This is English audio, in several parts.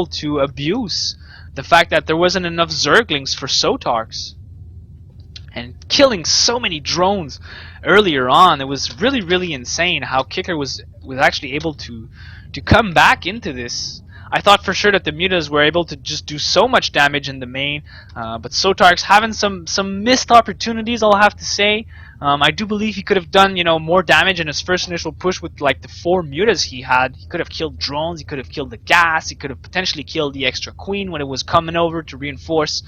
to abuse the fact that there wasn't enough Zerglings for Sotarks. And killing so many drones earlier on, it was really, really insane how Kicker was actually able to come back into this. I thought for sure that the mutas were able to just do so much damage in the main, but Sotark's having some missed opportunities, I'll have to say. I do believe he could have done, more damage in his first initial push with like the 4 mutas he had. He could have killed drones, he could have killed the gas, he could have potentially killed the extra queen when it was coming over to reinforce.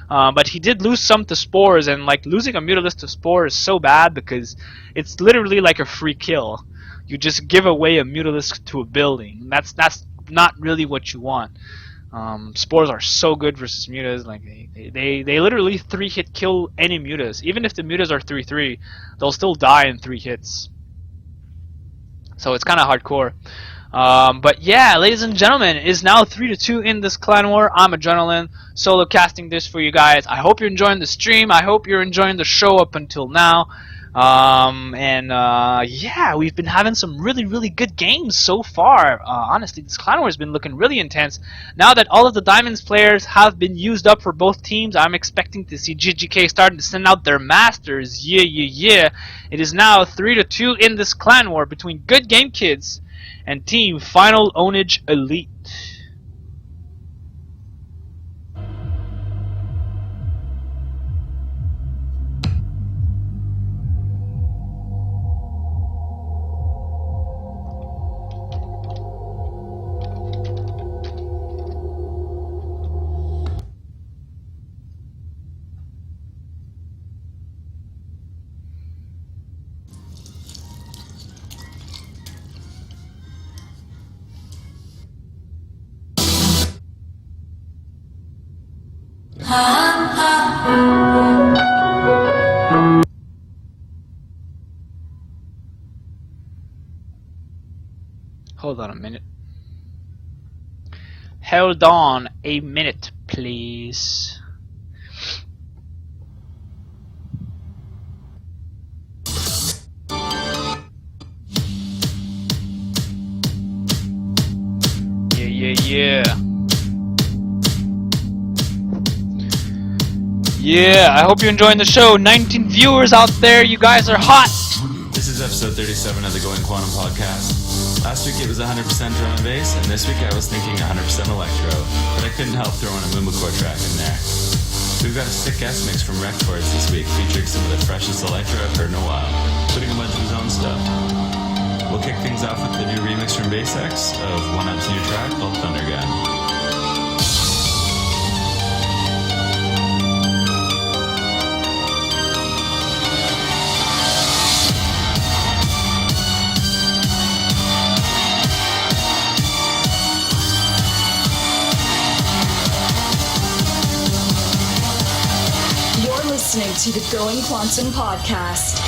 But he did lose some to spores, and like losing a mutalist to spore is so bad because it's literally like a free kill. You just give away a mutalist to a building. That's not really what you want. Spores are so good versus mutas. Like they literally 3-hit kill any mutas. Even if the mutas are 3-3, they'll still die in 3 hits. So it's kind of hardcore. But yeah, ladies and gentlemen, it is now 3-2 in this clan war. I'm Adrenaline, solo casting this for you guys. I hope you're enjoying the stream. I hope you're enjoying the show up until now. Yeah, we've been having some really, really good games so far. Honestly, this clan war has been looking really intense. Now that all of the Diamonds players have been used up for both teams, I'm expecting to see GGK starting to send out their masters. Yeah. It is now 3-2 in this clan war between Good Game Kids and Team Final Ownage Elite. Hold on a minute. Hold on a minute, please. Yeah, I hope you're enjoying the show. 19 viewers out there, you guys are hot. This is episode 37 of the Going Quantum podcast. Last week it was 100% drum and bass, and this week I was thinking 100% electro, but I couldn't help throwing a Mumblecore track in there. We've got a sick guest mix from Recordz this week, featuring some of the freshest electro I've heard in a while, including a bunch of his own stuff. We'll kick things off with the new remix from BassX of One Up's new track called Thunder Gun. Listening to the Going Quantum podcast.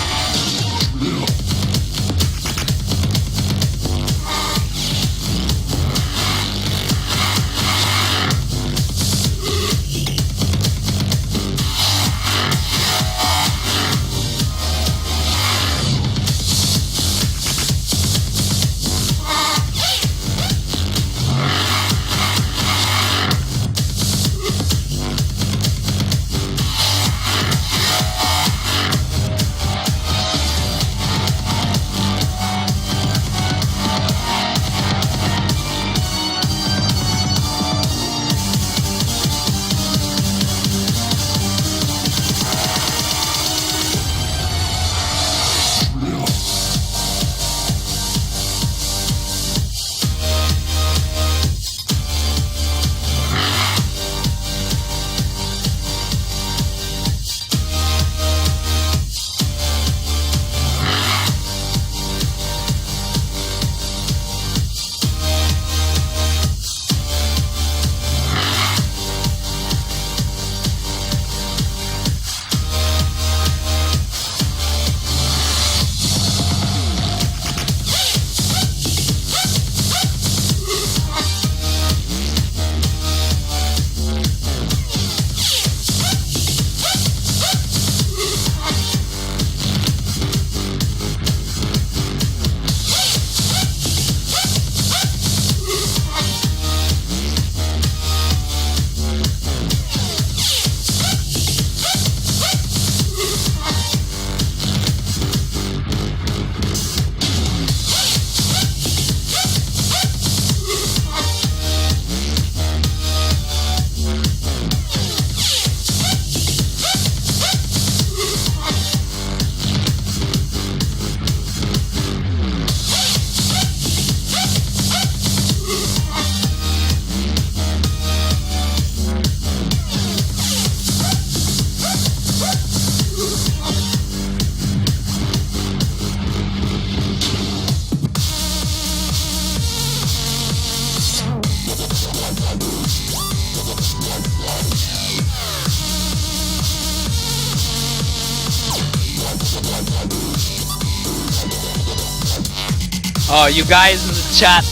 Oh, you guys in the chat.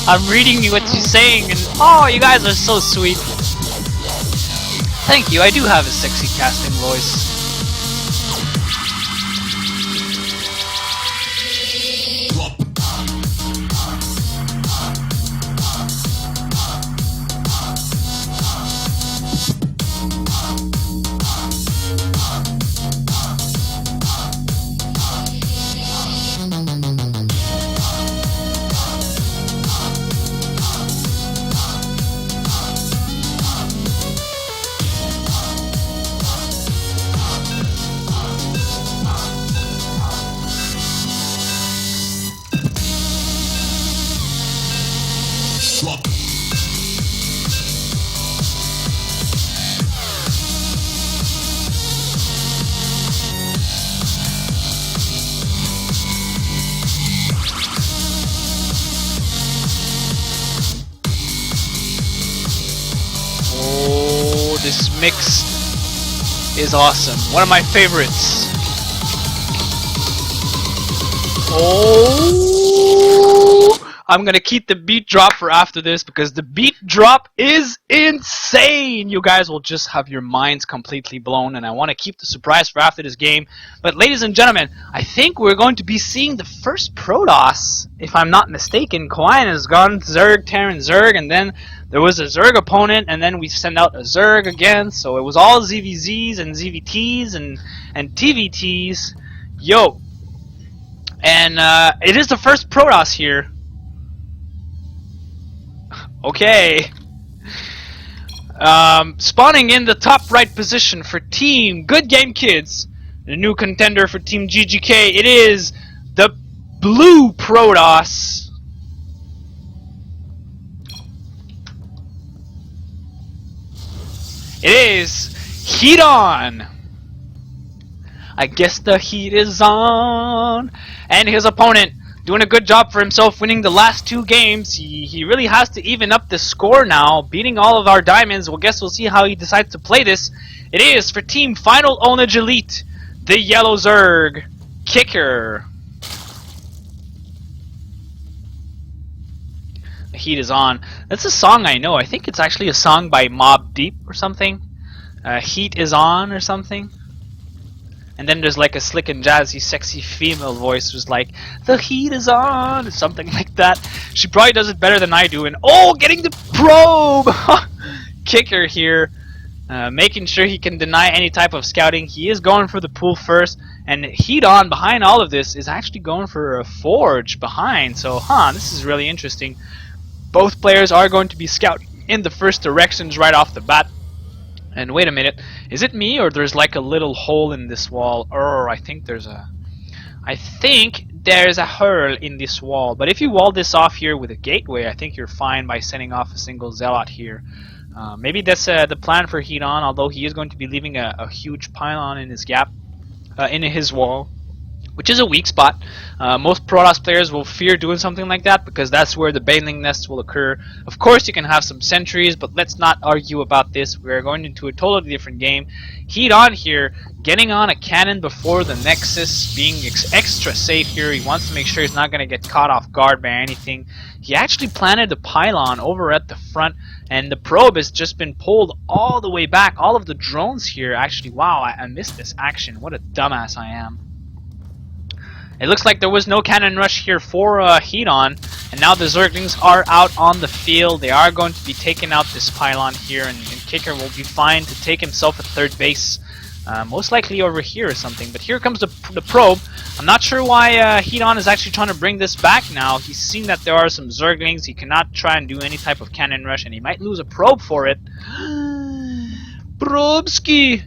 I'm reading what you're saying, and oh, you guys are so sweet. Thank you. I do have a sexy casting voice. Oh, this mix is awesome. One of my favorites. Oh, I'm gonna keep the beat drop for after this because the beat drop is insane. You guys will just have your minds completely blown, and I want to keep the surprise for after this game. But ladies and gentlemen, I think we're going to be seeing the first Protoss, if I'm not mistaken. Kawhi has gone Zerg, Terran, Zerg, and then there was a Zerg opponent, and then we sent out a Zerg again. So it was all ZVZs and ZVTs and TVTs. Yo. And it is the first Protoss here. Okay. Spawning in the top right position for Team Good Game Kids, the new contender for Team GGK. It is the blue Protoss. It is Heat On. I guess the heat is on. And his opponent doing a good job for himself, winning the last 2 games. He really has to even up the score now, beating all of our diamonds. Well, guess we'll see how he decides to play this. It is for Team Final Ownage Elite, the Yellow Zerg Kicker. The heat is on. That's a song I know. I think it's actually a song by Mobb Deep or something. Heat is on or something. And then there's like a slick and jazzy, sexy female voice who's like, the heat is on, or something like that. She probably does it better than I do. And oh, getting the probe! Kicker here, making sure he can deny any type of scouting. He is going for the pool first. And Heat On, behind all of this, is actually going for a forge behind. So, this is really interesting. Both players are going to be scouting in the first directions right off the bat. And wait a minute, is it me or there's like a little hole in this wall? Or I think there's a hole in this wall. But if you wall this off here with a gateway, I think you're fine by sending off a single zealot here. Maybe that's the plan for Heat On, although he is going to be leaving a huge pylon in his gap, in his wall, which is a weak spot. Most Protoss players will fear doing something like that because that's where the baneling nests will occur. Of course, you can have some sentries, but let's not argue about this. We're going into a totally different game. Heat On here, getting on a cannon before the Nexus, being extra safe here. He wants to make sure he's not going to get caught off guard by anything. He actually planted the pylon over at the front, and the probe has just been pulled all the way back. All of the drones here, actually, wow, I missed this action. What a dumbass I am. It looks like there was no cannon rush here for Heat On, and now the Zerglings are out on the field. They are going to be taking out this pylon here, and Kicker will be fine to take himself a third base, most likely over here or something. But here comes the probe. I'm not sure why Heat On is actually trying to bring this back now. He's seen that there are some Zerglings. He cannot try and do any type of cannon rush, and he might lose a probe for it. Probski!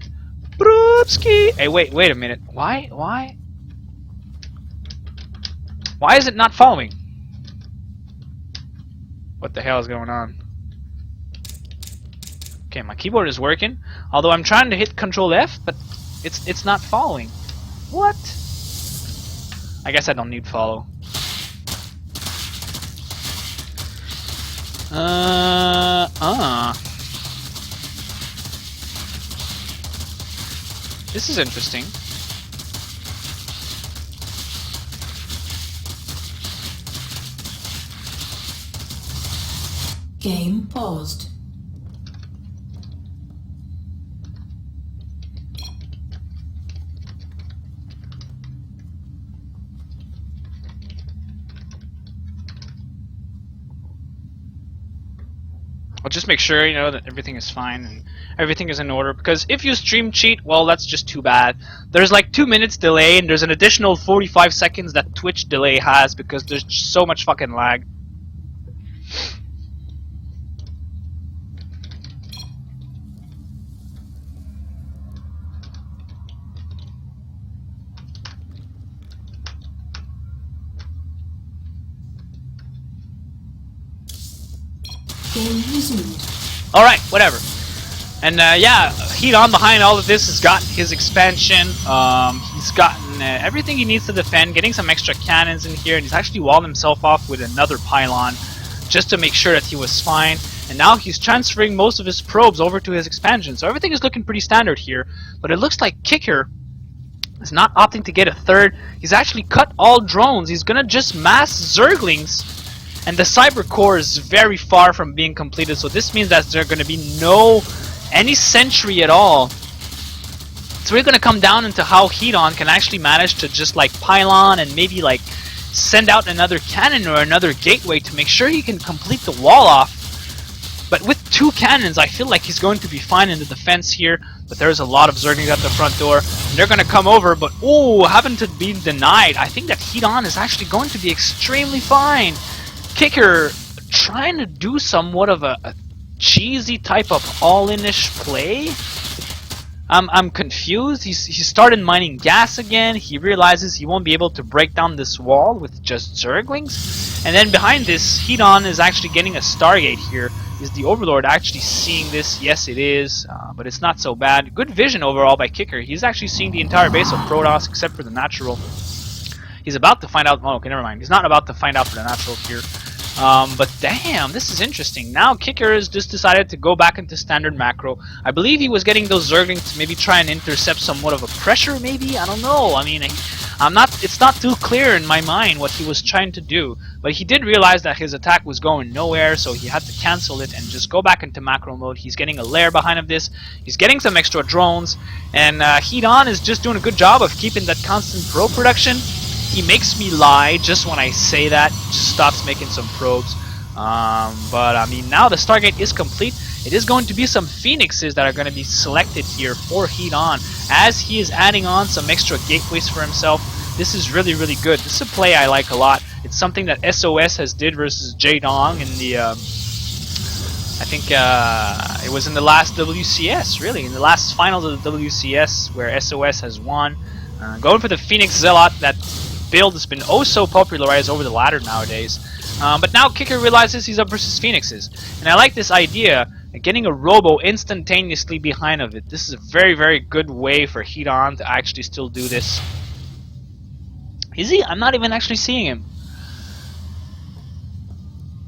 Probski! Hey, wait a minute. Why? Why is it not following? What the hell is going on? Okay, my keyboard is working, although I'm trying to hit Control F, but it's not following. What? I guess I don't need follow. This is interesting. Game paused. I'll just make sure, you know, that everything is fine and everything is in order, because if you stream cheat, well, that's just too bad. There's like 2 minutes delay, and there's an additional 45 seconds that Twitch delay has because there's just so much fucking lag. Game resumed. Alright, whatever. And yeah, Heat On behind all of this has got his expansion. He's gotten everything he needs to defend, getting some extra cannons in here, and he's actually walled himself off with another pylon just to make sure that he was fine. And now he's transferring most of his probes over to his expansion. So everything is looking pretty standard here. But it looks like Kicker is not opting to get a third. He's actually cut all drones. He's gonna just mass Zerglings. And the cyber core is very far from being completed, so this means that there are going to be any sentry at all. So we're going to come down into how Heat On can actually manage to just like pylon and maybe like send out another cannon or another gateway to make sure he can complete the wall off. But with 2 cannons, I feel like he's going to be fine in the defense here. But there's a lot of Zerglings at the front door. And they're going to come over, but ooh, having to be denied. I think that Heat On is actually going to be extremely fine. Kicker trying to do somewhat of a cheesy type of all-in-ish play. I'm confused. He started mining gas again. He realizes he won't be able to break down this wall with just Zerglings. And then behind this, Heat On is actually getting a Stargate here. Is the Overlord actually seeing this? Yes, it is, but it's not so bad. Good vision overall by Kicker. He's actually seeing the entire base of Protoss except for the natural. He's about to find out. Oh, okay, never mind. He's not about to find out for the natural here. But damn, this is interesting. Now Kicker has just decided to go back into standard macro. I believe he was getting those Zerglings to maybe try and intercept somewhat of a pressure, maybe? I don't know. I mean, it's not too clear in my mind what he was trying to do. But he did realize that his attack was going nowhere, so he had to cancel it and just go back into macro mode. He's getting a lair behind of this. He's getting some extra drones. And Heat On is just doing a good job of keeping that constant probe production. He makes me lie just when I say that. He just stops making some probes. But I mean, now the Stargate is complete. It is going to be some Phoenixes that are going to be selected here for Heat On, as he is adding on some extra gateways for himself. This is really, really good. This is a play I like a lot. It's something that SOS has did versus J-Dong in the, I think it was in the last WCS, really, in the last finals of the WCS, where SOS has won. Going for the Phoenix Zealot, that build has been oh so popularized over the ladder nowadays. But now Kicker realizes he's up versus Phoenixes. And I like this idea, getting a Robo instantaneously behind of it. This is a very, very good way for Heat On to actually still do this. Is he? I'm not even actually seeing him.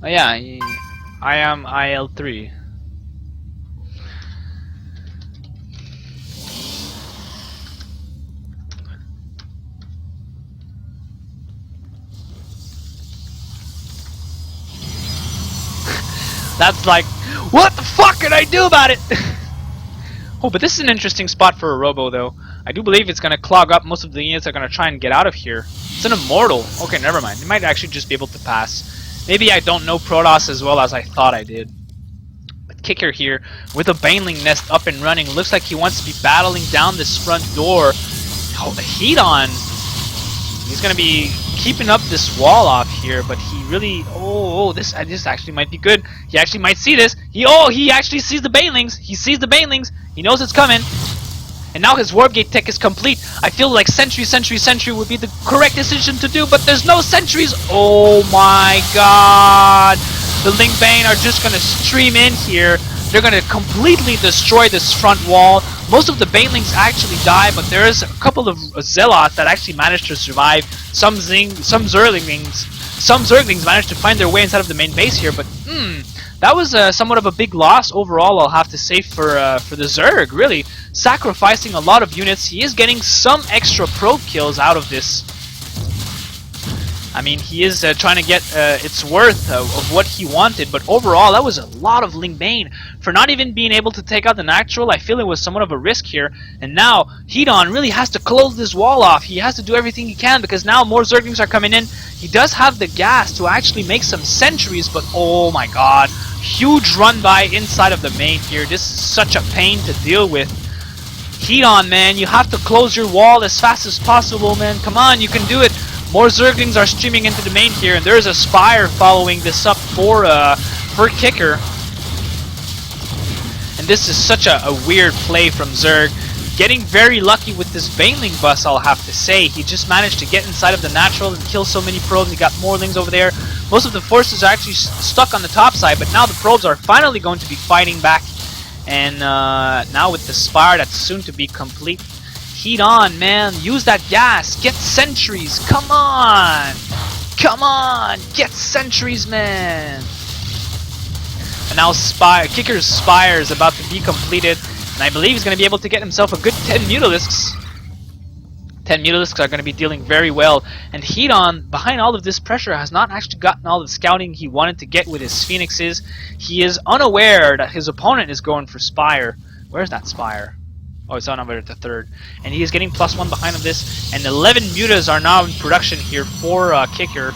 Oh yeah, I am IL3. That's like, what the fuck can I do about it? Oh, but this is an interesting spot for a Robo, though. I do believe it's going to clog up most of the units that are going to try and get out of here. It's an Immortal. Okay, never mind. It might actually just be able to pass. Maybe I don't know Protoss as well as I thought I did. But Kicker here, with a Baneling Nest up and running, looks like he wants to be battling down this front door. Oh, the Heat On. He's going to be keeping up this wall off here, but he really... Oh, this actually might be good. He actually might see this. He actually sees the Banelings. He sees the Banelings. He knows it's coming. And now his Warp Gate tech is complete. I feel like Sentry would be the correct decision to do, but there's no sentries. Oh my god. The Ling Bane are just going to stream in here. They're going to completely destroy this front wall. Most of the Banelings actually die, but there is a couple of Zealots that actually managed to survive. Some Zerglings managed to find their way inside of the main base here, but that was somewhat of a big loss overall, I'll have to say, for the Zerg, really. Sacrificing a lot of units. He is getting some extra probe kills out of this. I mean, he is trying to get its worth of what he wanted, but overall, that was a lot of Ling Bane. For not even being able to take out the natural, I feel it was somewhat of a risk here. And now, Hedon really has to close this wall off. He has to do everything he can, because now more Zerglings are coming in. He does have the gas to actually make some sentries, but oh my god. Huge run by inside of the main here. This is such a pain to deal with. Hedon, man, you have to close your wall as fast as possible, man. Come on, you can do it. More Zerglings are streaming into the main here, and there's a Spire following this up for Kicker. And this is such a weird play from Zerg. Getting very lucky with this Baneling bus, I'll have to say. He just managed to get inside of the natural and kill so many probes. He got more Lings over there. Most of the forces are actually stuck on the top side, but now the probes are finally going to be fighting back. And now with the Spire that's soon to be complete. Hedon, man. Use that gas. Get sentries. Come on. Come on. Get sentries, man. And now Kicker's Spire is about to be completed. And I believe he's going to be able to get himself a good 10 Mutalisks. 10 Mutalisks are going to be dealing very well. And Hedon, behind all of this pressure, has not actually gotten all the scouting he wanted to get with his Phoenixes. He is unaware that his opponent is going for Spire. Where's that Spire? Oh, it's on over at the third. And he is getting +1 behind of this. And 11 Mutas are now in production here for Kicker.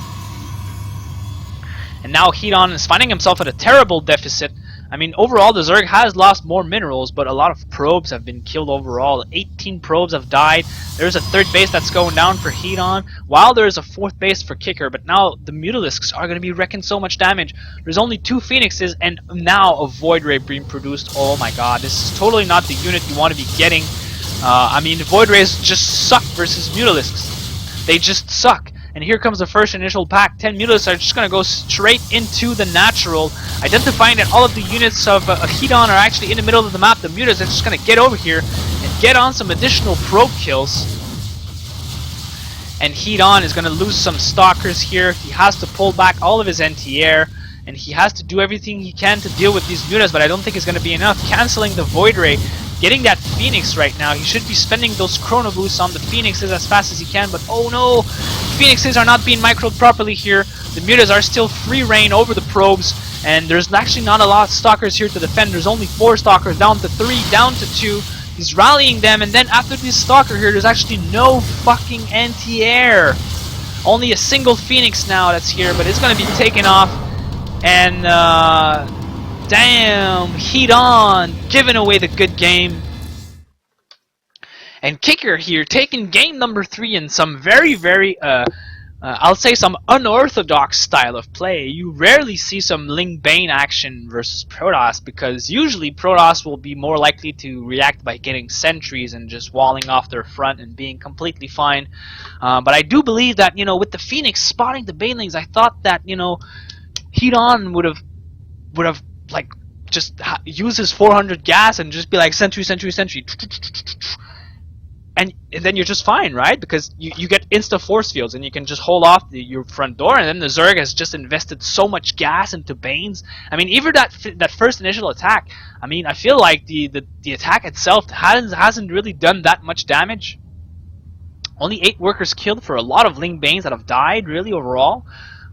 And now Hedon is finding himself at a terrible deficit. I mean, overall, the Zerg has lost more minerals, but a lot of probes have been killed overall. 18 probes have died. There's a third base that's going down for Hedon, while there's a fourth base for Kicker. But now the Mutalisks are going to be wrecking so much damage. There's only 2 Phoenixes, and now a Void Ray being produced. Oh my god, this is totally not the unit you want to be getting. I mean, the Void Rays just suck versus Mutalisks. They just suck. And here comes the first initial pack. 10 Mutalisks are just going to go straight into the natural. Identifying that all of the units of Hedon are actually in the middle of the map, the Mutalisks are just going to get over here and get on some additional probe kills. And Hedon is going to lose some Stalkers here. He has to pull back all of his anti-air. And he has to do everything he can to deal with these Mutas, but I don't think it's going to be enough. Canceling the Void Ray. Getting that Phoenix right now. He should be spending those Chrono Boosts on the Phoenixes as fast as he can, but oh no! Phoenixes are not being microed properly here. The Mutas are still free reign over the probes, and there's actually not a lot of Stalkers here to defend. There's only 4 Stalkers, down to 3, down to 2. He's rallying them, and then after this Stalker here, there's actually no fucking anti-air. Only a single Phoenix now that's here, but it's going to be taken off. And, damn, Hedon giving away the good game. And Kicker here taking game number 3 in some very, I'll say some unorthodox style of play. You rarely see some Ling Bane action versus Protoss, because usually Protoss will be more likely to react by getting sentries and just walling off their front and being completely fine. But I do believe that, you know, with the Phoenix spotting the Banelings, I thought that, you know, Hedon would have like just use his 400 gas and just be like sentry, and then you're just fine, right? Because you get insta force fields and you can just hold off your front door. And then the Zerg has just invested so much gas into Banes. I mean, even that first initial attack, I mean, I feel like the attack itself hasn't really done that much damage. Only 8 workers killed for a lot of Ling Banes that have died, really, overall.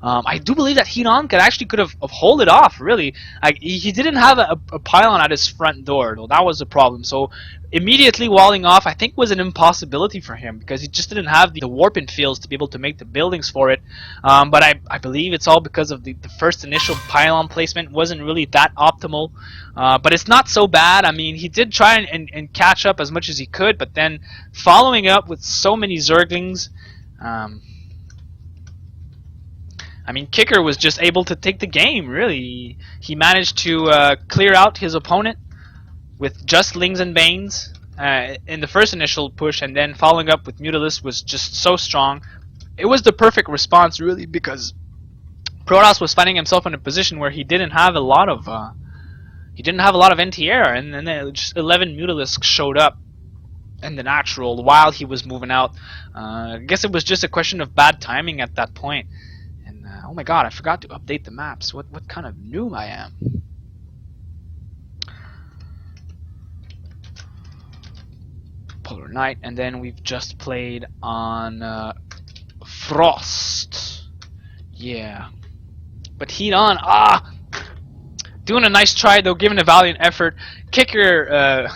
I do believe that Hedon could have hold it off, really. He didn't have a pylon at his front door, though. That was the problem. So immediately walling off, I think, was an impossibility for him, because he just didn't have the warping fields to be able to make the buildings for it. But I believe it's all because of the first initial pylon placement wasn't really that optimal. But it's not so bad. I mean, he did try and catch up as much as he could, but then following up with so many Zerglings, I mean, Kicker was just able to take the game, really. He managed to clear out his opponent with just Lings and Banes in the first initial push, and then following up with Mutalisks was just so strong. It was the perfect response, really, because Protoss was finding himself in a position where he didn't have a lot of anti-air, and then just 11 Mutalisks showed up in the natural while he was moving out. I guess it was just a question of bad timing at that point. Oh my god, I forgot to update the maps. What kind of noob I am. Polar Night, and then we've just played on Frost. Yeah. But heat on. Doing a nice try though, giving a valiant effort. Kicker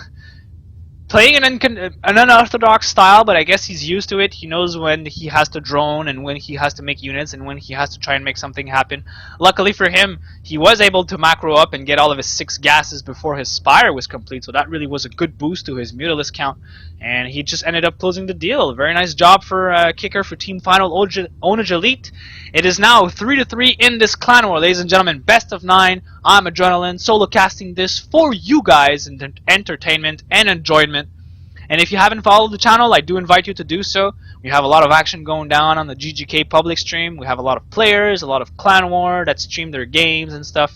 playing an unorthodox style, but I guess he's used to it. He knows when he has to drone and when he has to make units and when he has to try and make something happen. Luckily for him, he was able to macro up and get all of his 6 gases before his Spire was complete, so that really was a good boost to his Mutalisk count, and he just ended up closing the deal. Very nice job for Kicker for Team Final Onage Elite. It is now 3-3 in this clan war, ladies and gentlemen. Best of 9. I'm Adrenaline, solo casting this for you guys in entertainment and enjoyment. And if you haven't followed the channel, I do invite you to do so. We have a lot of action going down on the GGK public stream. We have a lot of players, a lot of clan war that stream their games and stuff.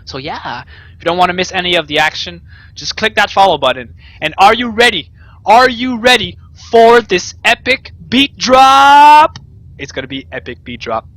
So yeah, if you don't want to miss any of the action, just click that follow button. And are you ready? Are you ready for this epic beat drop? It's gonna be epic beat drop.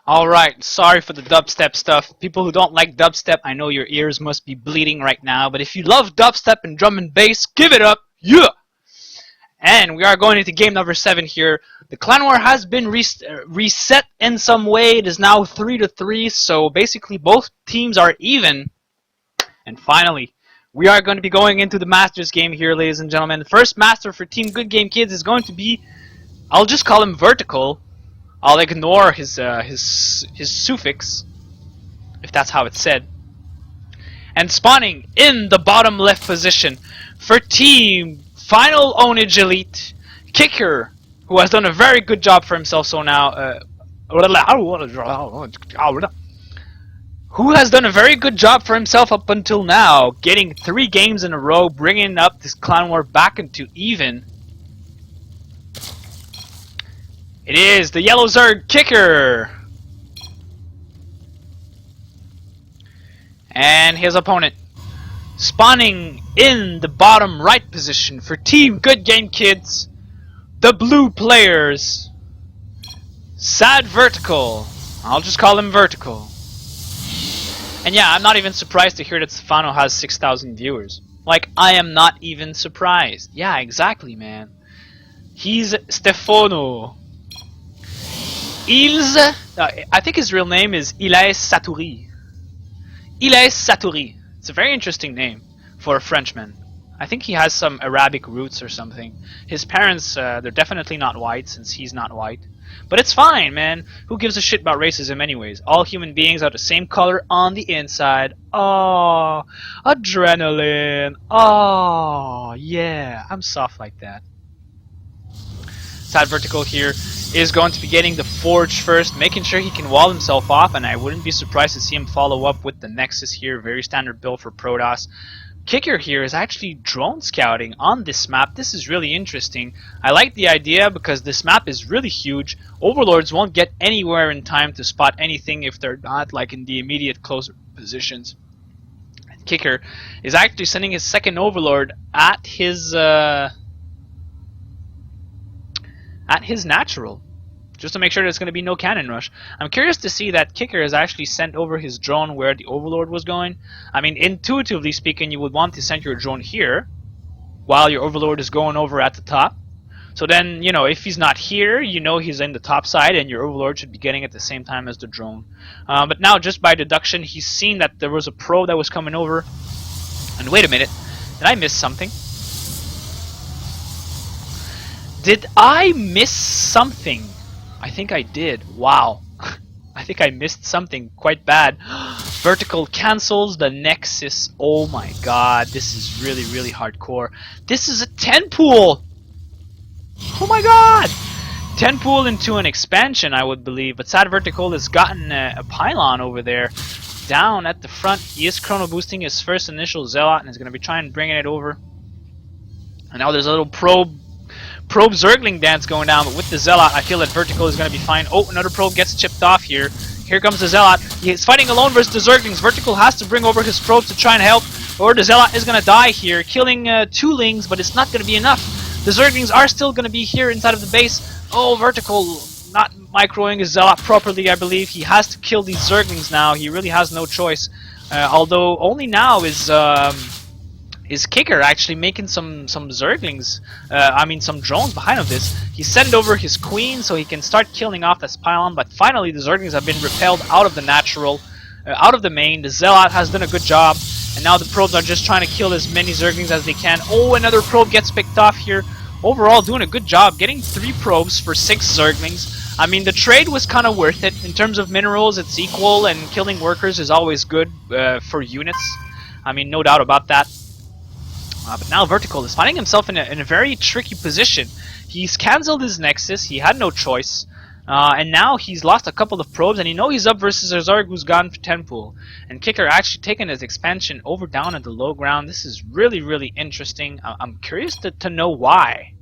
Alright, sorry for the dubstep stuff. People who don't like dubstep, I know your ears must be bleeding right now, but if you love dubstep and drum and bass, give it up! Yeah! And we are going into game number 7 here. The clan war has been reset in some way. It is now 3-3, so basically both teams are even. And finally, we are going to be going into the Masters game here, ladies and gentlemen. The first Master for Team Good Game Kids is going to be, I'll just call him Vertical. I'll ignore his suffix, if that's how it's said. And spawning in the bottom left position for Team Final Ownage Elite, Kicker, who has done a very good job for himself so now. Who has done a very good job for himself up until now, getting 3 games in a row, bringing up this clan war back into even. It is the Yellow Zerg Kicker! And his opponent, spawning in the bottom right position for Team Good Game Kids, the Blue Players, Sad Vertical. I'll just call him Vertical. And yeah, I'm not even surprised to hear that Stefano has 6,000 viewers. Like, I am not even surprised. Yeah, exactly, man. He's Stefano. I think his real name is Ilaes Satouri. Ilaes Satouri. It's a very interesting name for a Frenchman. I think he has some Arabic roots or something. His parents, they're definitely not white, since he's not white. But it's fine, man. Who gives a shit about racism anyways? All human beings are the same color on the inside. Oh, adrenaline. Oh, yeah. I'm soft like that. Sad Vertical here is going to be getting the Forge first, making sure he can wall himself off, and I wouldn't be surprised to see him follow up with the Nexus here. Very standard build for Protoss. Kicker here is actually drone scouting on this map. This is really interesting. I like the idea because this map is really huge. Overlords won't get anywhere in time to spot anything if they're not like in the immediate closer positions. Kicker is actually sending his second Overlord at his natural, just to make sure there's going to be no cannon rush. I'm curious to see that Kicker has actually sent over his drone where the Overlord was going. I mean, intuitively speaking, you would want to send your drone here while your Overlord is going over at the top. So then, you know, if he's not here, you know he's in the top side, and your Overlord should be getting at the same time as the drone. But now, just by deduction, he's seen that there was a probe that was coming over. And wait a minute, did I miss something? Did I miss something? I think I did. Wow. I think I missed something quite bad. Vertical cancels the Nexus. Oh my god. This is really, really hardcore. This is a 10 pool! Oh my god! 10 pool into an expansion, I would believe. But Sad Vertical has gotten a pylon over there. Down at the front. He is chrono boosting his first initial Zealot and is going to be trying bringing it over. And now there's a little probe Zergling dance going down, but with the Zealot, I feel that Vertical is going to be fine. Oh, another probe gets chipped off here. Here comes the Zealot. He's fighting alone versus the Zerglings. Vertical has to bring over his probes to try and help, or the Zealot is going to die here, killing 2 Lings, but it's not going to be enough. The Zerglings are still going to be here inside of the base. Oh, Vertical not microing his Zealot properly, I believe. He has to kill these Zerglings now. He really has no choice. Although only now is Kicker actually making some Zerglings, some drones behind of this. He sent over his Queen so he can start killing off this pylon, but finally the Zerglings have been repelled out of the natural, out of the main. The Zealot has done a good job, and now the probes are just trying to kill as many Zerglings as they can. Oh, another probe gets picked off here. Overall, doing a good job, getting 3 probes for 6 Zerglings. I mean, the trade was kind of worth it. In terms of minerals, it's equal, and killing workers is always good for units. I mean, no doubt about that. But now Vertical is finding himself in a very tricky position. He's cancelled his Nexus, he had no choice, and now he's lost a couple of probes, and you know he's up versus a Zerg who's gone for 10 pool. And Kicker actually taking his expansion over down at the low ground. This is really, really interesting. I'm curious to know why.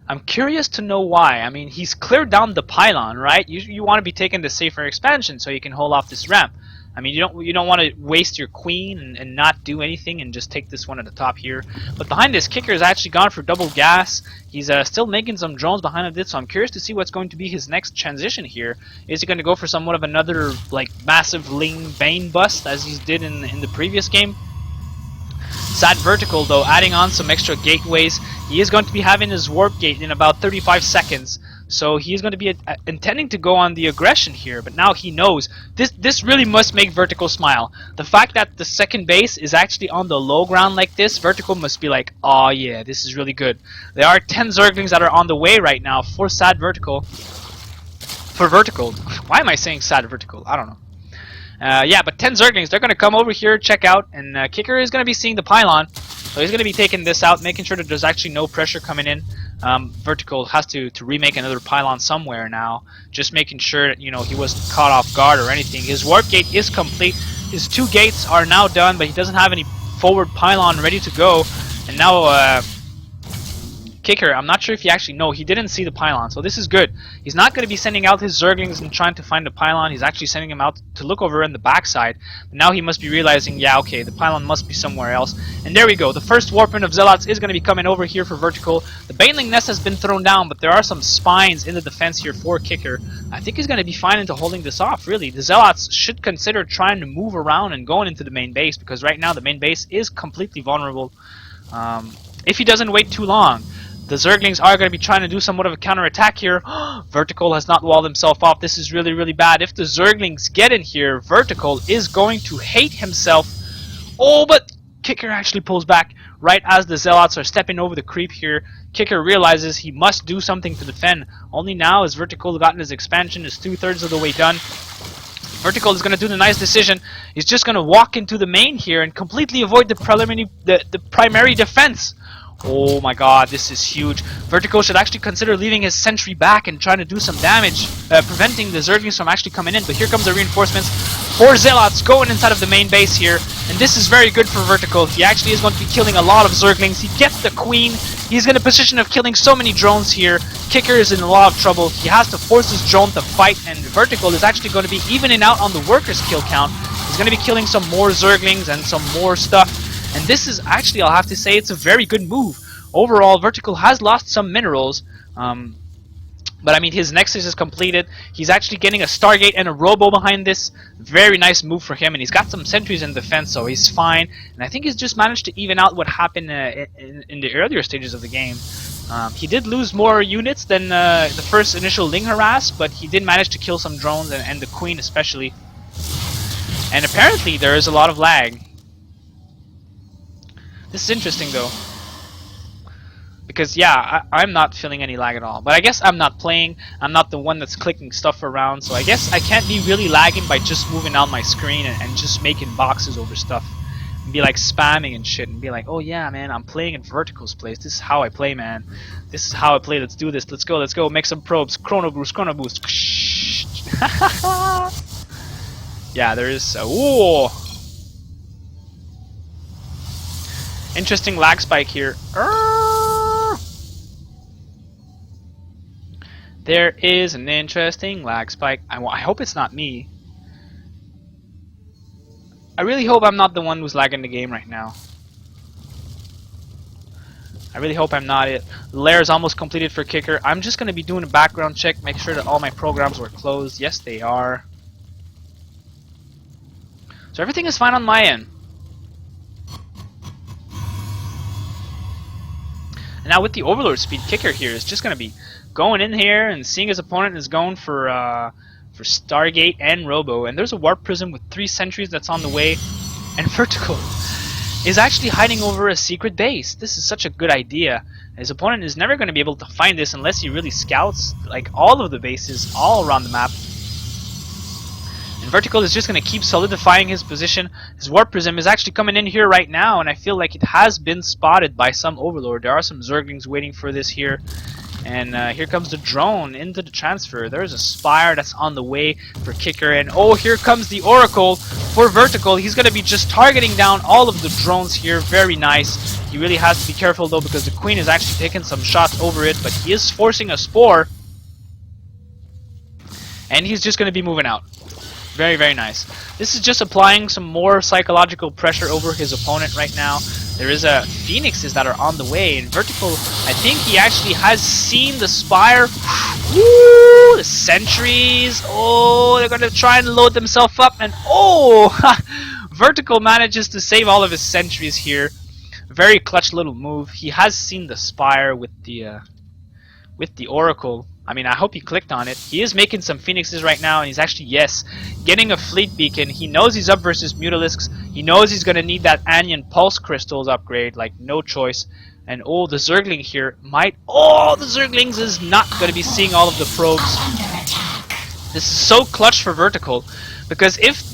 I'm curious to know why. I mean, he's cleared down the pylon, right? You want to be taking the safer expansion so you can hold off this ramp. I mean, you don't want to waste your queen and not do anything and just take this one at the top here. But behind this, Kicker has actually gone for double gas. He's still making some drones behind it, so I'm curious to see what's going to be his next transition here. Is he going to go for somewhat of another like massive Ling Bane bust as he did in the previous game? Sad Vertical, though, adding on some extra gateways. He is going to be having his warp gate in about 35 seconds. So he is going to be intending to go on the aggression here, but now he knows. This really must make Vertical smile. The fact that the second base is actually on the low ground like this, Vertical must be like, oh yeah, this is really good. There are 10 Zerglings that are on the way right now for Sad Vertical. For Vertical. Why am I saying Sad Vertical? I don't know. Yeah, but 10 Zerglings, they're going to come over here, check out, and Kicker is going to be seeing the pylon. So he's going to be taking this out, making sure that there's actually no pressure coming in. Vertical has to remake another pylon somewhere now, just making sure that, you know, he wasn't caught off guard or anything. His warp gate is complete. His 2 gates are now done, but he doesn't have any forward pylon ready to go. And now, Kicker, I'm not sure if you actually know, he didn't see the pylon, so this is good. He's not going to be sending out his Zerglings and trying to find the pylon. He's actually sending them out to look over in the backside. But now he must be realizing, yeah, okay, the pylon must be somewhere else. And there we go. The first warping of Zealots is going to be coming over here for Vertical. The Baneling Nest has been thrown down, but there are some spines in the defense here for Kicker. I think he's going to be fine into holding this off, really. The Zealots should consider trying to move around and going into the main base, because right now the main base is completely vulnerable. If he doesn't wait too long. The Zerglings are going to be trying to do somewhat of a counterattack here. Vertical has not walled himself off. This is really, really bad. If the Zerglings get in here, Vertical is going to hate himself. Oh, but Kicker actually pulls back right as the Zealots are stepping over the creep here. Kicker realizes he must do something to defend. Only now has Vertical gotten his expansion, is 2/3 of the way done. Vertical is going to do the nice decision. He's just going to walk into the main here and completely avoid the primary defense. Oh my god, this is huge. Vertical should actually consider leaving his sentry back and trying to do some damage, preventing the Zerglings from actually coming in. But here comes the reinforcements. 4 Zealots going inside of the main base here. And this is very good for Vertical. He actually is going to be killing a lot of Zerglings. He gets the queen. He's in a position of killing so many drones here. Kicker is in a lot of trouble. He has to force his drone to fight, and Vertical is actually going to be evening out on the workers' kill count. He's going to be killing some more Zerglings and some more stuff. And this is actually, I'll have to say, it's a very good move. Overall, Vertical has lost some minerals, but I mean, his Nexus is completed. He's actually getting a Stargate and a Robo behind this. Very nice move for him, and he's got some sentries in defense, so he's fine. And I think he's just managed to even out what happened in the earlier stages of the game. He did lose more units than the first initial Ling harass, but he did manage to kill some drones, and the Queen especially. And apparently, there is a lot of lag. This is interesting, though. Because, yeah, I'm not feeling any lag at all. But I guess I'm not playing. I'm not the one that's clicking stuff around. So I guess I can't be really lagging by just moving on my screen and just making boxes over stuff. And be like spamming and shit. And be like, oh yeah, man, I'm playing in Vertical's place. This is how I play, man. This is how I play. Let's do this. Let's go. Let's go. Make some probes. Chrono boost. Chrono boost. Yeah, there is... Ooh! Interesting lag spike here. There is an interesting lag spike. I hope it's not me. I really hope I'm not the one who's lagging the game right now. I really hope I'm not it. The lair is almost completed for Kicker. I'm just going to be doing a background check, make sure that all my programs were closed. Yes, they are. So everything is fine on my end. And now with the Overlord speed, Kicker here is just going to be going in here and seeing his opponent is going for Stargate and Robo. And there's a Warp Prism with 3 sentries that's on the way. And Vertical is actually hiding over a secret base. This is such a good idea. His opponent is never going to be able to find this unless he really scouts like all of the bases all around the map. And Vertical is just going to keep solidifying his position. His Warp Prism is actually coming in here right now, and I feel like it has been spotted by some Overlord. There are some Zerglings waiting for this here. And here comes the drone into the transfer. There's a Spire that's on the way for Kicker. And oh, here comes the Oracle for Vertical. He's going to be just targeting down all of the drones here. Very nice. He really has to be careful, though, because the Queen is actually taking some shots over it. But he is forcing a Spore. And he's just going to be moving out. Very, very nice. This is just applying some more psychological pressure over his opponent right now. There is a Phoenixes that are on the way, and Vertical, I think he actually has seen the Spire. Woo! The sentries. Oh, they're going to try and load themselves up, and oh! Vertical manages to save all of his sentries here. Very clutch little move. He has seen the Spire with the Oracle. I mean, I hope he clicked on it. He is making some Phoenixes right now, and he's actually, yes, getting a Fleet Beacon. He knows he's up versus Mutalisks. He knows he's going to need that Anion Pulse Crystals upgrade, like, no choice. And, oh, the Zergling here might... Oh, the Zerglings is not going to be seeing all of the probes. This is so clutch for Vertical, because if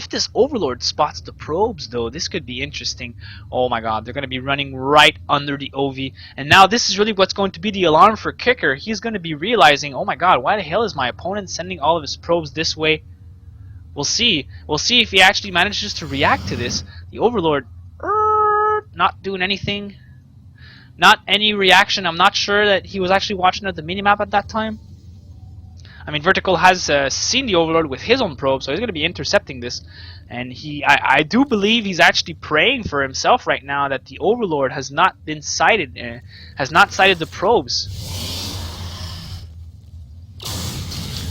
this Overlord spots the probes, though, this could be interesting. Oh my god, they're going to be running right under the OV, and now this is really what's going to be the alarm for Kicker. He's going to be realizing, oh my god, why the hell is my opponent sending all of his probes this way? We'll see. We'll see if he actually manages to react to this. The Overlord, not doing anything. Not any reaction. I'm not sure that he was actually watching at the minimap at that time. I mean, Vertical has seen the Overlord with his own probe, so he's going to be intercepting this. And I do believe he's actually praying for himself right now that the Overlord has not been sighted, has not sighted the probes.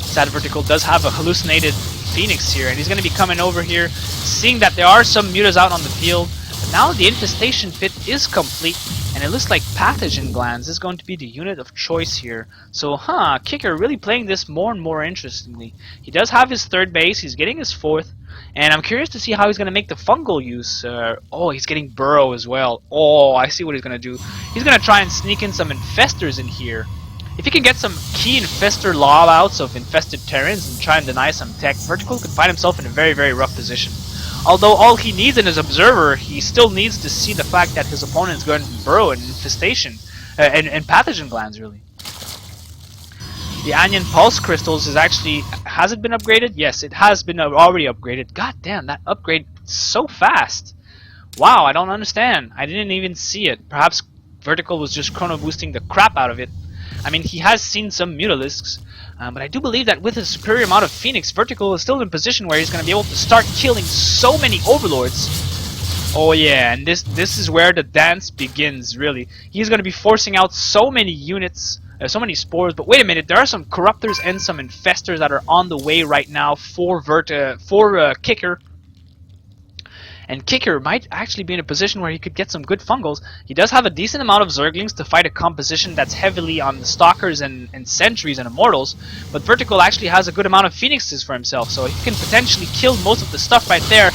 Sad Vertical does have a hallucinated Phoenix here, and he's going to be coming over here, seeing that there are some mutas out on the field. But now the infestation pit is complete, and it looks like Pathogen Glands is going to be the unit of choice here. So, Kicker really playing this more and more interestingly. He does have his third base, he's getting his fourth, and I'm curious to see how he's going to make the fungal use. Oh, he's getting Burrow as well. Oh, I see what he's going to do. He's going to try and sneak in some Infestors in here. If he can get some key Infestor lob outs of infested Terrans and try and deny some tech, Vertical could find himself in a very, very rough position. Although all he needs in his Observer, he still needs to see the fact that his opponent is going to burrow in Infestation, and Pathogen Glands, really. The Anion Pulse Crystals is actually... Has it been upgraded? Yes, it has been already upgraded. God damn, that upgrade so fast. Wow, I don't understand. I didn't even see it. Perhaps Vertical was just chrono boosting the crap out of it. I mean, he has seen some Mutalisks, but I do believe that with his superior amount of Phoenix, Vertical is still in a position where he's going to be able to start killing so many Overlords. Oh yeah, and this is where the dance begins, really. He's going to be forcing out so many units, so many spores, but wait a minute, there are some Corruptors and some Infestors that are on the way right now for Kicker. And Kicker might actually be in a position where he could get some good fungals. He does have a decent amount of Zerglings to fight a composition that's heavily on the Stalkers and Sentries and Immortals, but Vertical actually has a good amount of Phoenixes for himself, so he can potentially kill most of the stuff right there.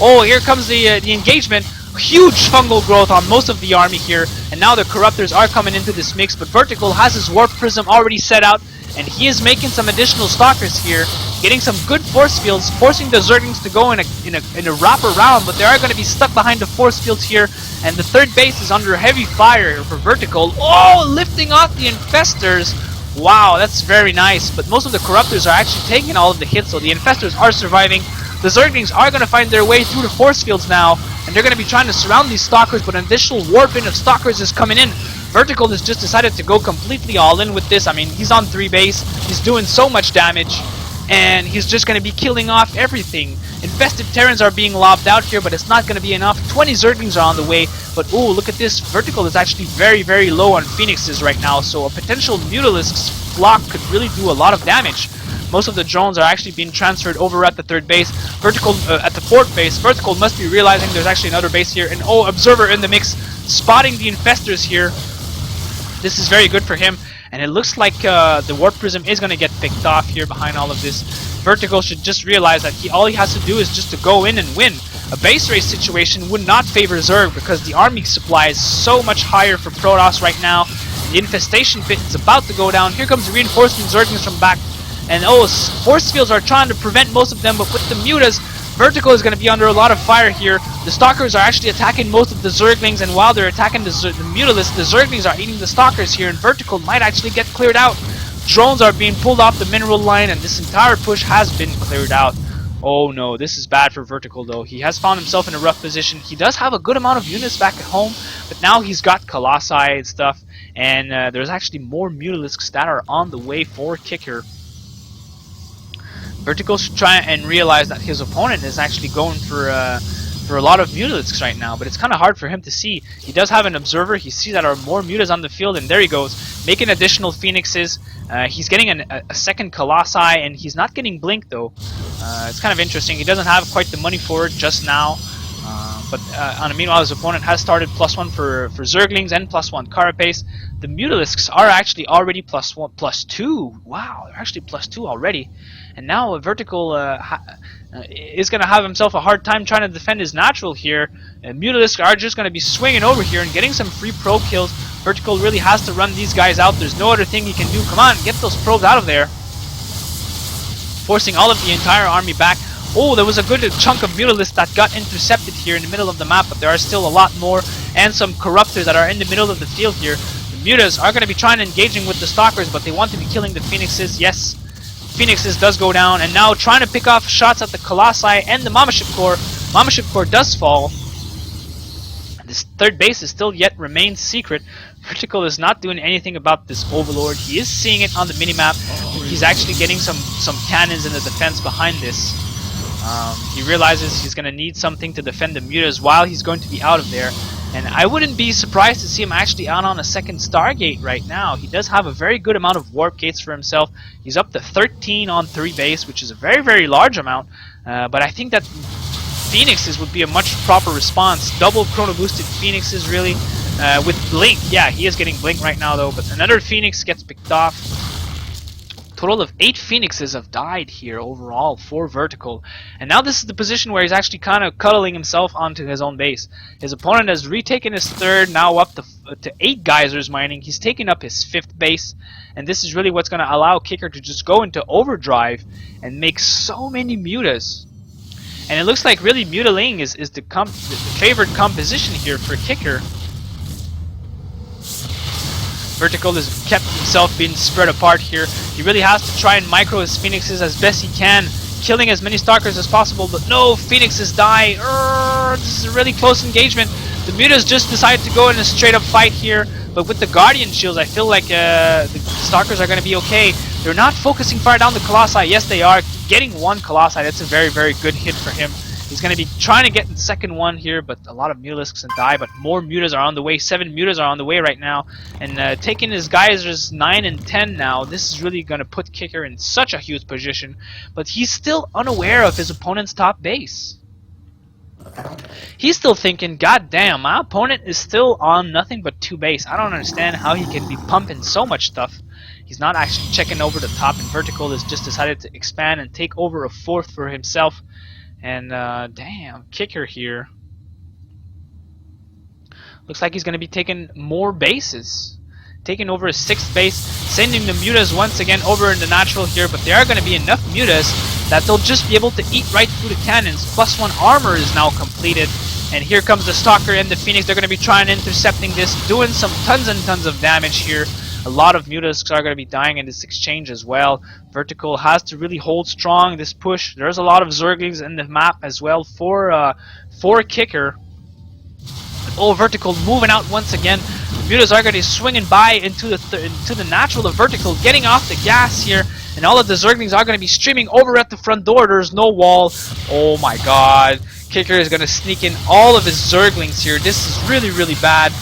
Oh, here comes the engagement. Huge fungal growth on most of the army here, and now the Corruptors are coming into this mix, but Vertical has his Warp Prism already set out, and he is making some additional Stalkers here, getting some good force fields, forcing the Zerglings to go in a wrap around, but they are going to be stuck behind the force fields here, and the third base is under heavy fire for Vertical. Oh, lifting off the Infestors. Wow, that's very nice, but most of the Corruptors are actually taking all of the hits, so the Infestors are surviving. The Zerglings are going to find their way through the force fields now, and they're going to be trying to surround these Stalkers, but an additional warp-in of Stalkers is coming in. Vertical has just decided to go completely all in with this. I mean, he's on 3 base, he's doing so much damage, and he's just going to be killing off everything. Infested Terrans are being lobbed out here, but it's not going to be enough. 20 Zerglings are on the way, but ooh, look at this. Vertical is actually very, very low on Phoenixes right now, so a potential Mutalisk's flock could really do a lot of damage. Most of the drones are actually being transferred over at the third base. Vertical at the fourth base. Vertical must be realizing there's actually another base here, and oh, Observer in the mix, spotting the Infestors here. This is very good for him, and it looks like the Warp Prism is going to get picked off here behind all of this. Vertical should just realize that all he has to do is just to go in and win. A base race situation would not favor Zerg because the army supply is so much higher for Protoss right now. The infestation pit is about to go down. Here comes the reinforcement Zerglings from back. And oh, force fields are trying to prevent most of them, but with the Mutas, Vertical is going to be under a lot of fire here. The Stalkers are actually attacking most of the Zerglings, and while they're attacking the Mutalisks, the Zerglings are eating the Stalkers here, and Vertical might actually get cleared out. Drones are being pulled off the mineral line, and this entire push has been cleared out. Oh no, this is bad for Vertical though. He has found himself in a rough position. He does have a good amount of units back at home, but now he's got Colossi and stuff, and there's actually more Mutalisks that are on the way for Kicker. Vertical should try and realize that his opponent is actually going for a lot of Mutalisks right now, but it's kind of hard for him to see. He does have an observer. He sees that there are more Mutas on the field, and there he goes, making additional Phoenixes. He's getting a second Colossi, and he's not getting Blink, though. It's kind of interesting. He doesn't have quite the money for it just now. Meanwhile, his opponent has started +1 for Zerglings and +1 Carapace. The Mutalisks are actually already +2. Wow, they're actually +2 already. And now Vertical is going to have himself a hard time trying to defend his natural here. Mutalisks are just going to be swinging over here and getting some free probe kills. Vertical really has to run these guys out. There's no other thing he can do. Come on, get those probes out of there. Forcing all of the entire army back. Oh, there was a good chunk of Mutalisks that got intercepted here in the middle of the map, but there are still a lot more, and some Corruptors that are in the middle of the field here. The Mutas are going to be trying to engaging with the Stalkers, but they want to be killing the Phoenixes. Yes, Phoenixes does go down, and now trying to pick off shots at the Colossi and the Mama Ship Core. Mama Ship Core does fall. This third base is still yet remains secret. Vertical is not doing anything about this Overlord. He is seeing it on the minimap. He's actually getting some cannons in the defense behind this. He realizes he's going to need something to defend the Mutas while he's going to be out of there. And I wouldn't be surprised to see him actually out on a second Stargate right now. He does have a very good amount of Warp Gates for himself. He's up to 13 on 3 base, which is a very, very large amount. But I think that Phoenixes would be a much proper response. Double Chrono Boosted Phoenixes, really. With Blink. Yeah, he is getting Blink right now, though. But another Phoenix gets picked off. Total of 8 Phoenixes have died here overall for Vertical. And now this is the position where he's actually kind of cuddling himself onto his own base. His opponent has retaken his third, now up to 8 geysers mining. He's taken up his 5th base. And this is really what's going to allow Kicker to just go into overdrive and make so many Mutas. And it looks like really Mutaling is the favored composition here for Kicker. Vertical has kept himself being spread apart here. He really has to try and micro his Phoenixes as best he can, killing as many Stalkers as possible, but no, Phoenixes die. This is a really close engagement. The Mutas just decided to go in a straight up fight here, but with the Guardian Shields, I feel like the Stalkers are going to be okay. They're not focusing fire down the Colossi. Yes, they are. Getting 1 Colossi, that's a very, very good hit for him. He's going to be trying to get the second one here, but a lot of Mutalisks and die, but more Mutas are on the way. 7 Mutas are on the way right now. And taking his geysers 9 and 10 now, this is really going to put Kicker in such a huge position. But he's still unaware of his opponent's top base. He's still thinking, God damn, my opponent is still on nothing but 2 base. I don't understand how he can be pumping so much stuff. He's not actually checking over the top, and Vertical has just decided to expand and take over a 4th for himself. And damn, Kicker here. Looks like he's going to be taking more bases. Taking over a 6th base, sending the Mutas once again over in the natural here, but there are going to be enough Mutas that they'll just be able to eat right through the cannons. +1 armor is now completed. And here comes the Stalker and the Phoenix. They're going to be trying intercepting this, doing some tons and tons of damage here. A lot of Mutalisks are going to be dying in this exchange as well. Vertical has to really hold strong this push. There's a lot of Zerglings in the map as well for Kicker. Oh, Vertical moving out once again. The Mutas are going to be swinging by into the natural of Vertical, getting off the gas here. And all of the Zerglings are going to be streaming over at the front door. There's no wall. Oh my god. Kicker is going to sneak in all of his Zerglings here. This is really, really bad.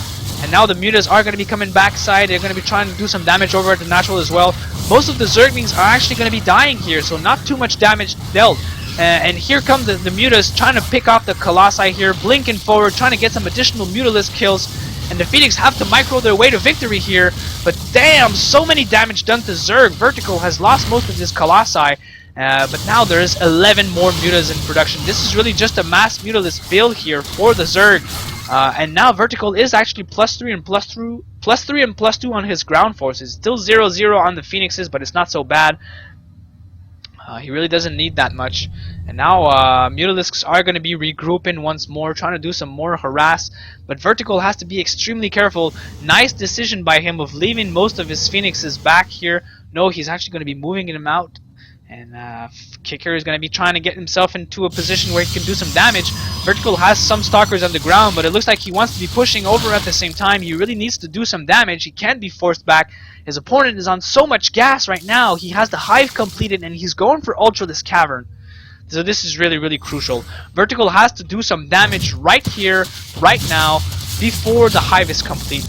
And now the Mutas are going to be coming backside. They're going to be trying to do some damage over at the natural as well. Most of the Zerglings are actually going to be dying here, so not too much damage dealt. And here come the Mutas trying to pick off the Colossi here, blinking forward, trying to get some additional Mutalisk kills. And the Phoenix have to micro their way to victory here. But damn, so many damage done to Zerg. Vertical has lost most of his Colossi. But now there's 11 more Mutas in production. This is really just a mass Mutalisk build here for the Zerg. And now Vertical is actually +3 and +2 on his ground forces. Still 0-0 on the Phoenixes, but it's not so bad. He really doesn't need that much. And now Mutalisks are going to be regrouping once more, trying to do some more harass. But Vertical has to be extremely careful. Nice decision by him of leaving most of his Phoenixes back here. No, he's actually going to be moving them out. And Kicker is going to be trying to get himself into a position where he can do some damage. Vertical has some stalkers on the ground, but it looks like he wants to be pushing over at the same time. He really needs to do some damage. He can't be forced back. His opponent is on so much gas right now. He has the hive completed, and he's going for Ultra this cavern. So this is really, really crucial. Vertical has to do some damage right here, right now, before the hive is complete.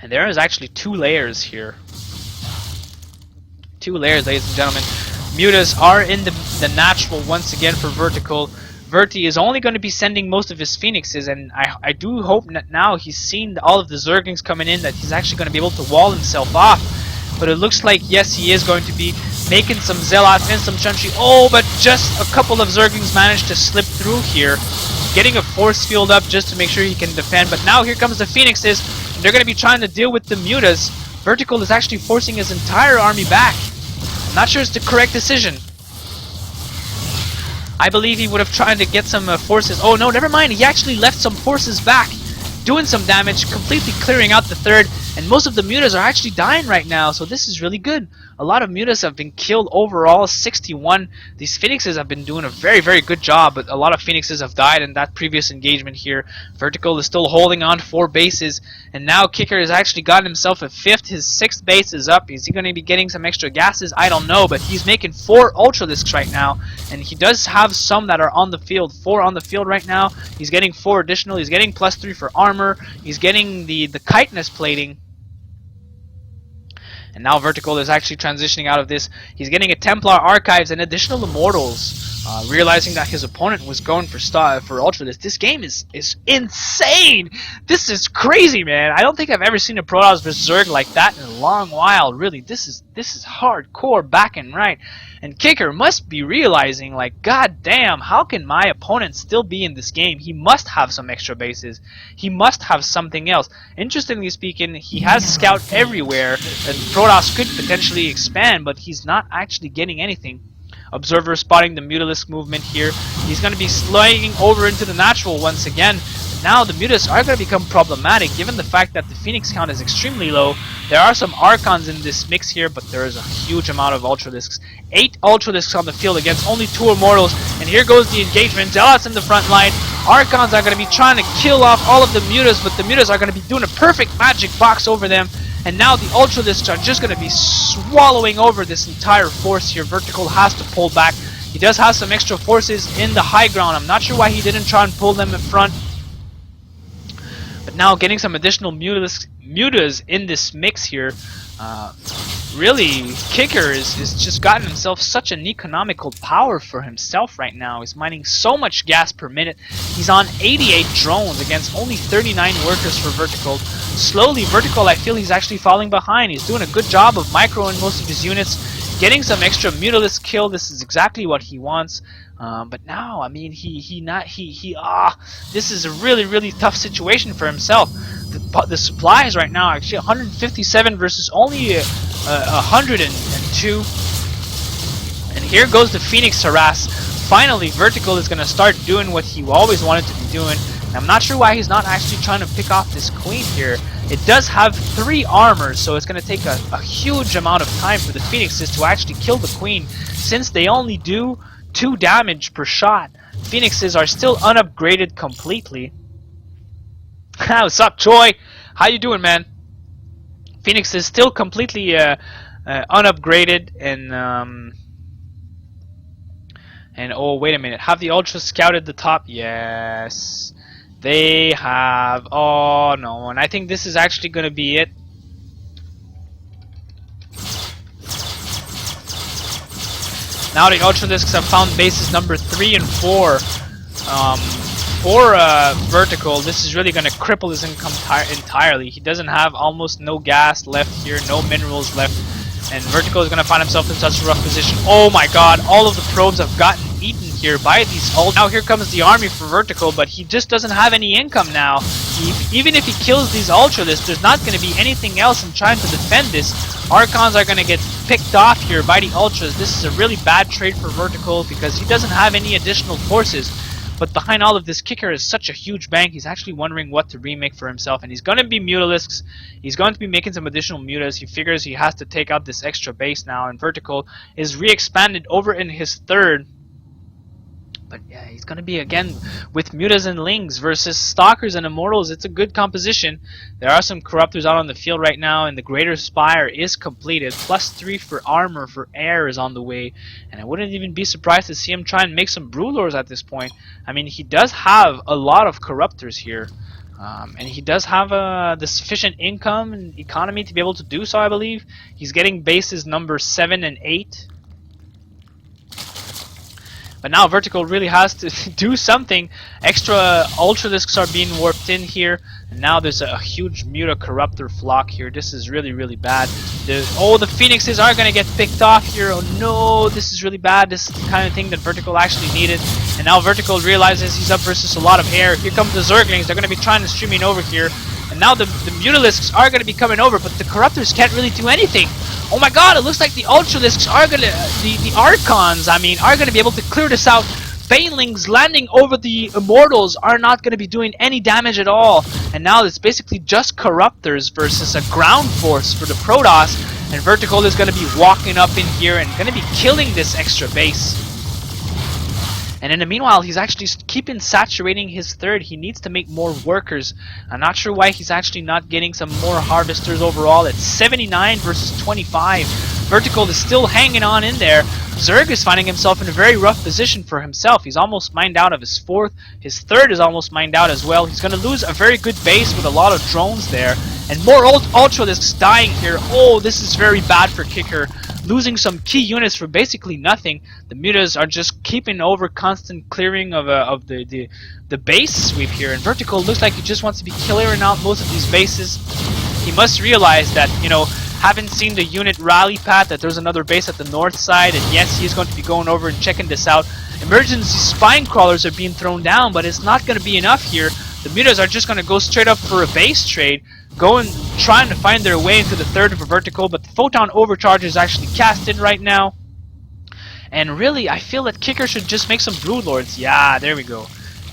And there is actually 2 layers here. 2 layers, ladies and gentlemen. Mutas are in the natural once again for Vertical. Verti is only going to be sending most of his Phoenixes, and I do hope that now he's seen all of the Zerglings coming in that he's actually going to be able to wall himself off. But it looks like, yes, he is going to be making some Zealots and some Chun-Chi. Oh, but just a couple of Zerglings managed to slip through here. Getting a force field up just to make sure he can defend. But now here comes the Phoenixes, and they're going to be trying to deal with the Mutas. Vertical is actually forcing his entire army back. Not sure it's the correct decision. I believe he would have tried to get some forces. Oh no, never mind. He actually left some forces back, doing some damage, completely clearing out the third. And most of the Mutas are actually dying right now, so this is really good. A lot of Mutas have been killed overall, 61. These Phoenixes have been doing a very, very good job, but a lot of Phoenixes have died in that previous engagement here. Vertical is still holding on to 4 bases, and now Kicker has actually gotten himself a 5th. His 6th base is up. Is he going to be getting some extra gases? I don't know, but he's making 4 Ultralisks right now, and he does have some that are on the field. 4 on the field right now. He's getting 4 additional. He's getting +3 for armor. He's getting the chitinous plating. And now Vertical is actually transitioning out of this. He's getting a Templar Archives and additional Immortals, realizing that his opponent was going for Ultralisks. This game is insane! This is crazy, man! I don't think I've ever seen a Protoss vs Zerg like that in a long while, really. This is hardcore back and right. And Kicker must be realizing, like, god damn, how can my opponent still be in this game? He must have some extra bases. He must have something else. Interestingly speaking, he has Scout everywhere, and Protoss could potentially expand, but he's not actually getting anything. Observer spotting the Mutalisk movement here. He's going to be sliding over into the natural once again. Now the Mutas are going to become problematic given the fact that the Phoenix count is extremely low. There are some Archons in this mix here, but there is a huge amount of Ultralisks. 8 Ultralisks on the field against only 2 Immortals, and here goes the engagement. Zealots in the front line. Archons are going to be trying to kill off all of the Mutas, but the Mutas are going to be doing a perfect magic box over them. And now the Ultralisks are just going to be swallowing over this entire force here. Vertical has to pull back. He does have some extra forces in the high ground. I'm not sure why he didn't try and pull them in front. But now getting some additional mutas in this mix here. Really, Kicker is just gotten himself such an economical power for himself right now. He's mining so much gas per minute. He's on 88 drones against only 39 workers for Vertical. Slowly, Vertical, I feel he's actually falling behind. He's doing a good job of microing most of his units, getting some extra Mutalisk kill. This is exactly what he wants. But now, I mean, this is a really tough situation for himself. The supplies right now are actually 157 versus only 102. And here goes the Phoenix harass. Finally, Vertical is going to start doing what he always wanted to be doing. And I'm not sure why he's not actually trying to pick off this queen here. It does have 3 armors, so it's going to take a huge amount of time for the Phoenixes to actually kill the queen, since they only do 2 damage per shot. Phoenixes are still unupgraded completely. What's up, Troy? How you doing, man? Phoenix is still completely unupgraded, and oh, wait a minute. Have the Ultra scouted the top? Yes, they have. Oh no, and I think this is actually going to be it. Now the Ultralisks have found bases number 3 and 4. For Vertical, this is really going to cripple his income entirely. He doesn't have almost no gas left here, no minerals left, and Vertical is going to find himself in such a rough position. Oh my god, all of the probes have gotten eaten here by these ults. Now here comes the army for Vertical, but he just doesn't have any income now. Even if he kills these Ultralisks, there's not going to be anything else in trying to defend this. Archons are going to get picked off here by the Ultras. This is a really bad trade for Vertical because he doesn't have any additional forces. But behind all of this, Kicker is such a huge bank. He's actually wondering what to remake for himself, and he's going to be Mutalisks. He's going to be making some additional Mutas. He figures he has to take out this extra base now, and Vertical is re-expanded over in his third. But yeah, he's going to be again with Mutas and Lings versus Stalkers and Immortals. It's a good composition. There are some Corruptors out on the field right now, and the Greater Spire is completed. +3 for armor for air is on the way, and I wouldn't even be surprised to see him try and make some Broodlords at this point. I mean, he does have a lot of Corruptors here, and he does have the sufficient income and economy to be able to do so, I believe. He's getting bases number 7 and 8. But now Vertical really has to do something. Extra Ultralisks are being warped in here. And now there's a huge Muta Corruptor flock here. This is really, really bad. The Phoenixes are going to get picked off here. Oh no, this is really bad. This is the kind of thing that Vertical actually needed. And now Vertical realizes he's up versus a lot of air. Here come the Zerglings. They're going to be trying to streaming over here. And now the Mutalisks are going to be coming over, but the Corruptors can't really do anything. Oh my god, it looks like the Ultralisks are going to... The Archons, I mean, are going to be able to clear this out. Banelings landing over the Immortals are not going to be doing any damage at all. And now it's basically just Corruptors versus a ground force for the Protoss. And Vertical is going to be walking up in here and going to be killing this extra base. And in the meanwhile, he's actually keeping saturating his third. He needs to make more workers. I'm not sure why he's actually not getting some more harvesters overall. It's 79 versus 25. Vertical is still hanging on in there. Zerg is finding himself in a very rough position for himself. He's almost mined out of his fourth. His third is almost mined out as well. He's going to lose a very good base with a lot of drones there. And more Ultralisks dying here. Oh, this is very bad for Kicker. Losing some key units for basically nothing. The Mutas are just keeping over constant clearing of the base sweep here. And Vertical looks like he just wants to be clearing out most of these bases. He must realize that, you know, having seen the unit rally path, that there's another base at the north side, and yes, he's going to be going over and checking this out. Emergency spine crawlers are being thrown down, but it's not going to be enough here. The Mutas are just going to go straight up for a base trade, trying to find their way into the third of a Vertical, but the Photon Overcharge is actually casted right now. And really, I feel that Kicker should just make some Broodlords. Yeah, there we go.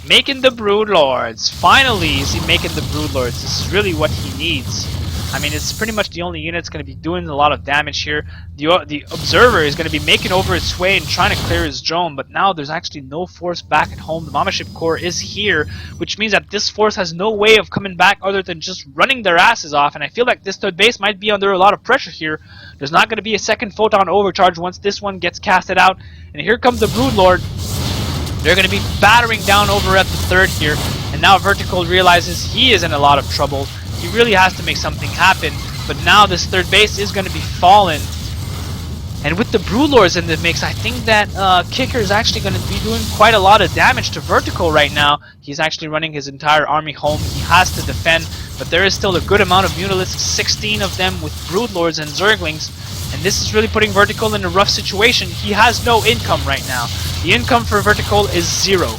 Making the Broodlords. Finally, is he making the Broodlords? This is really what he needs. I mean, it's pretty much the only unit that's going to be doing a lot of damage here. The Observer is going to be making over its way and trying to clear his drone, but now there's actually no force back at home. The Mama Ship Corps is here, which means that this force has no way of coming back other than just running their asses off, and I feel like this third base might be under a lot of pressure here. There's not going to be a second Photon Overcharge once this one gets casted out, and here comes the Broodlord. They're going to be battering down over at the third here, and now Vertical realizes he is in a lot of trouble. He really has to make something happen, but now this third base is going to be fallen. And with the Broodlords in the mix, I think that Kicker is actually going to be doing quite a lot of damage to Vertical right now. He's actually running his entire army home. He has to defend, but there is still a good amount of Mutalisks, 16 of them with Broodlords and Zerglings. And this is really putting Vertical in a rough situation. He has no income right now. The income for Vertical is 0.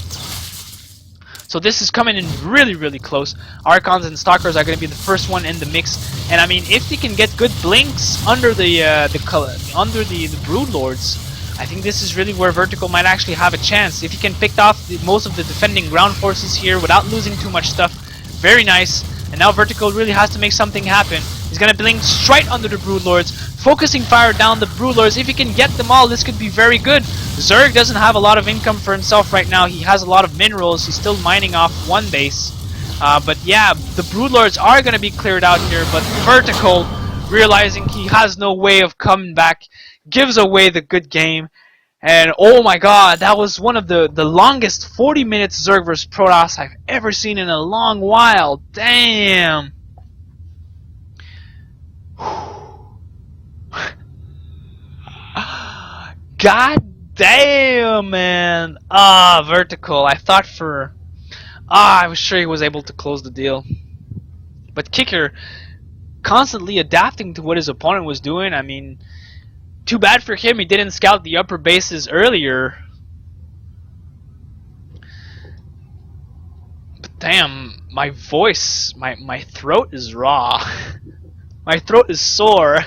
So this is coming in really, really close. Archons and Stalkers are going to be the first one in the mix. And I mean, if they can get good blinks under the Broodlords, I think this is really where Vertical might actually have a chance. If he can pick off most of the defending ground forces here without losing too much stuff, very nice. And now Vertical really has to make something happen. He's going to blink straight under the Broodlords, focusing fire down the Broodlords. If he can get them all, this could be very good. Zerg doesn't have a lot of income for himself right now. He has a lot of minerals. He's still mining off one base. But yeah, the Broodlords are going to be cleared out here. But Vertical, realizing he has no way of coming back, gives away the good game. And oh my god, that was one of the longest 40 minutes Zerg vs Protoss I've ever seen in a long while. Damn. God damn, man. Vertical. I was sure he was able to close the deal. But Kicker, constantly adapting to what his opponent was doing. I mean, too bad for him he didn't scout the upper bases earlier. But damn, my voice, my throat is raw. My throat is sore.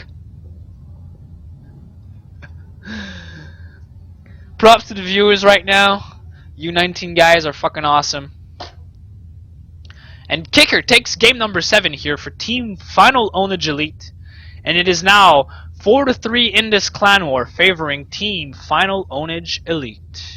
Props to the viewers right now. U19 guys are fucking awesome. And Kicker takes game number 7 here for Team Final Onage Elite. And it is now 4-3 in this clan war, favoring Team Final Onage Elite.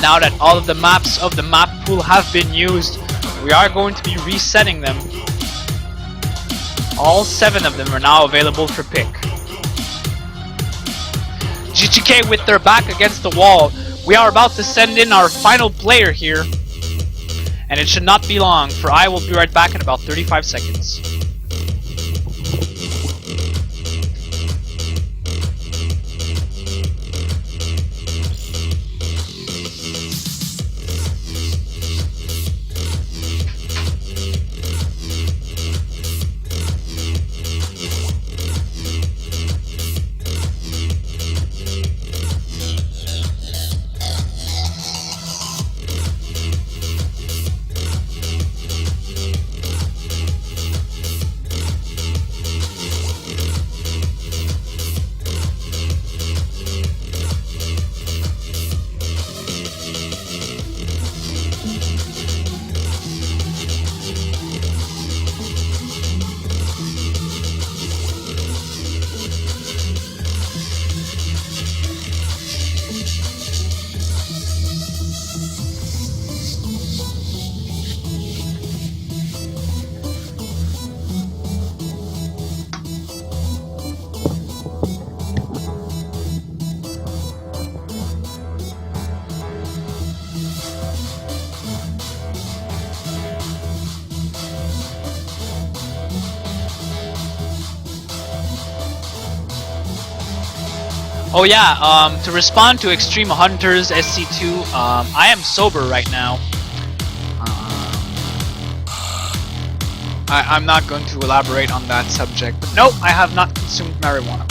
Now that all of the maps of the map pool have been used, we are going to be resetting them. All 7 of them are now available for pick. GGK with their back against the wall. We are about to send in our final player here. And it should not be long, for I will be right back in about 35 seconds. Oh yeah, to respond to Extreme Hunters SC2, I am sober right now. I'm not going to elaborate on that subject, but no, I have not consumed marijuana.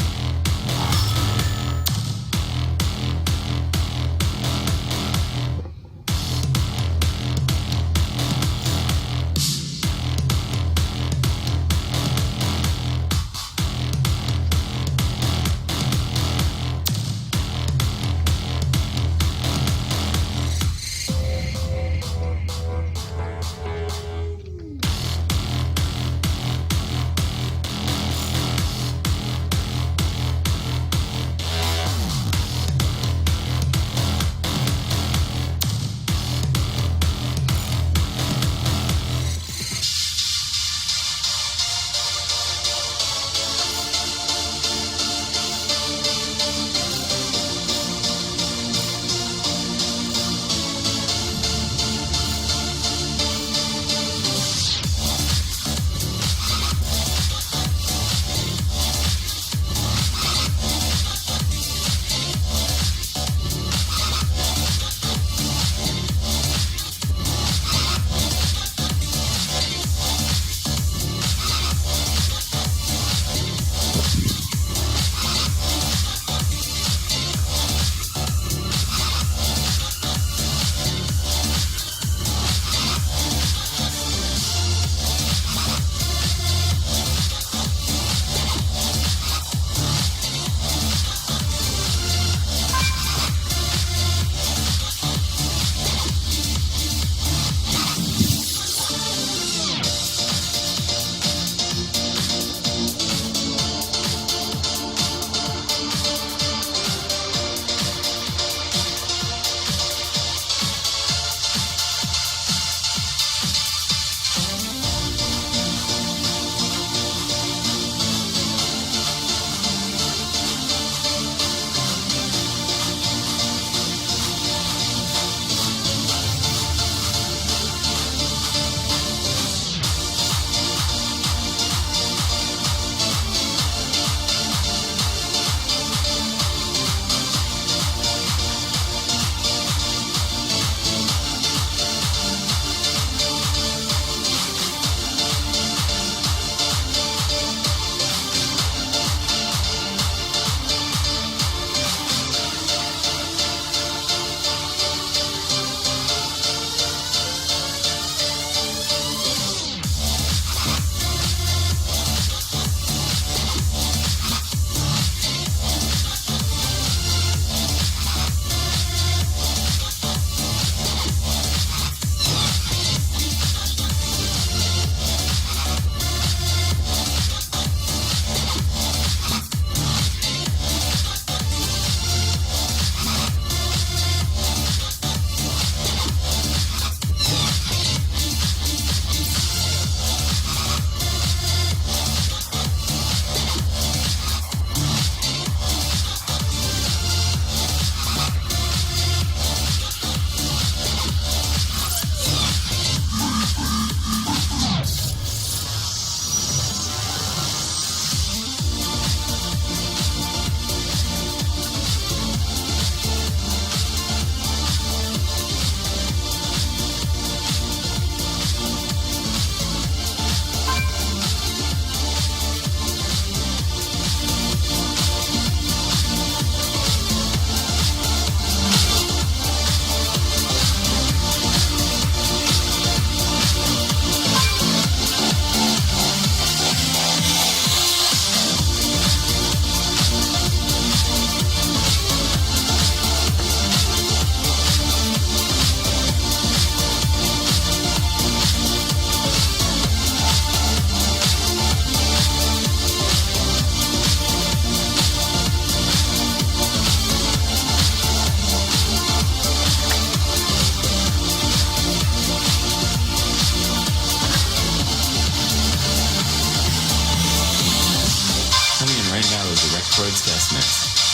guest mix,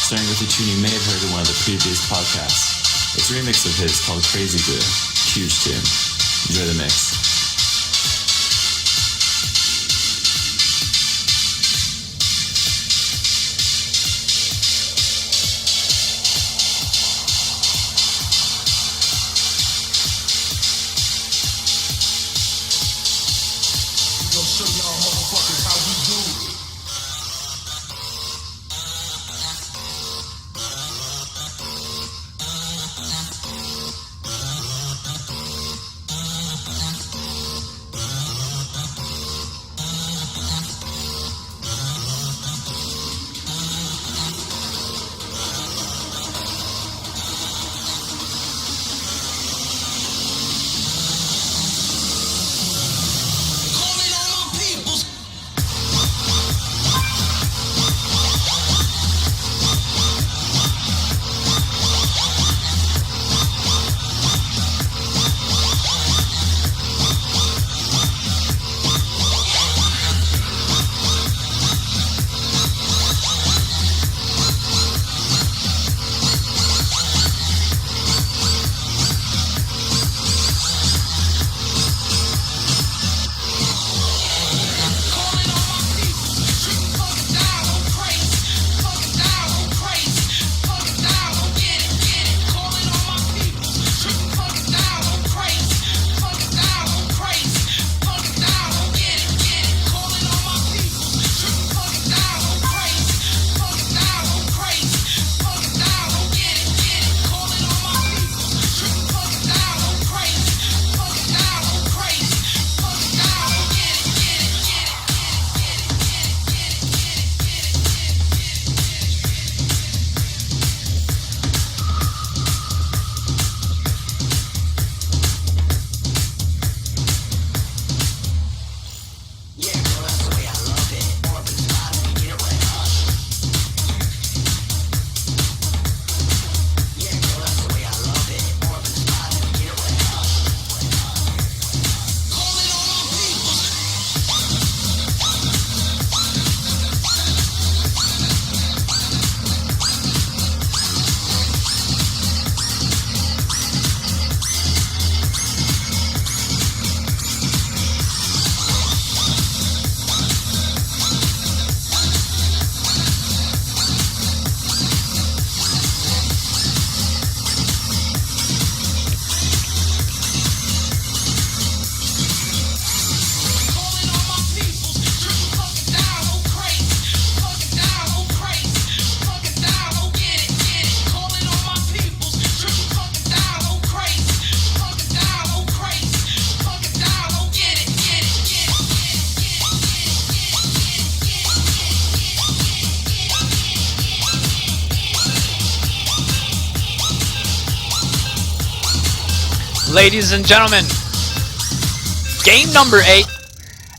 starting with a tune you may have heard in one of the previous podcasts. It's a remix of his called Crazy Glue. Huge tune. Enjoy the mix. Ladies and gentlemen, game number 8,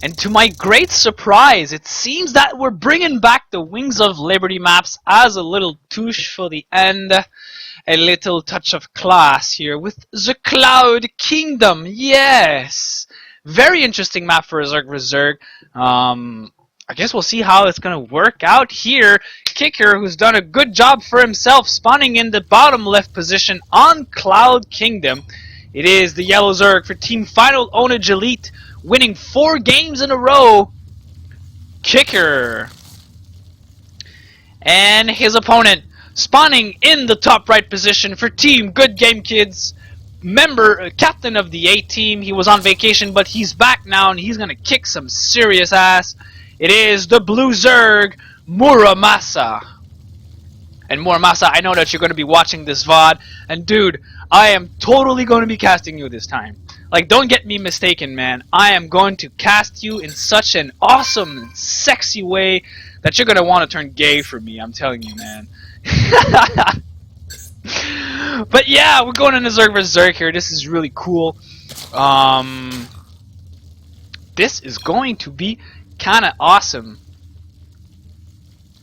and to my great surprise, it seems that we're bringing back the Wings of Liberty maps as a little touche for the end. A little touch of class here with the Cloud Kingdom. Yes! Very interesting map for Zerg vs. Zerg. I guess we'll see how it's going to work out here. Kicker, who's done a good job for himself, spawning in the bottom left position on Cloud Kingdom. It is the Yellow Zerg for Team Final Ownage Elite, winning 4 games in a row. Kicker. And his opponent, spawning in the top right position for Team Good Game Kids, captain of the A team. He was on vacation, but he's back now, and he's going to kick some serious ass. It is the Blue Zerg, Muramasa. And Muramasa, I know that you're going to be watching this VOD, and dude, I am totally going to be casting you this time. Like, don't get me mistaken, man. I am going to cast you in such an awesome, sexy way that you're going to want to turn gay for me, I'm telling you, man. But yeah, we're going into Zerg vs. Zerg here. This is really cool. This is going to be kind of awesome.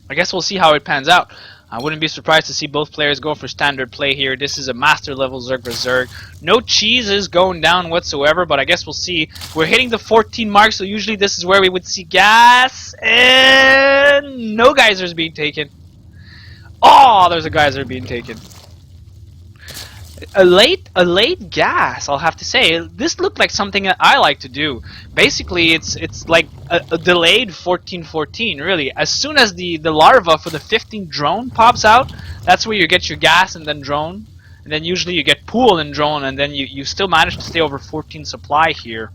I guess we'll see how it pans out. I wouldn't be surprised to see both players go for standard play here. This is a master level Zerg vs. Zerg. No cheeses going down whatsoever, but I guess we'll see. We're hitting the 14 mark, so usually this is where we would see gas, and no geysers being taken. Oh, there's a geyser being taken. A late gas, I'll have to say. This looked like something that I like to do. Basically, it's like a delayed 1414, really. As soon as the larva for the 15 drone pops out, that's where you get your gas and then drone. And then usually you get pool and drone, and then you still manage to stay over 14 supply here.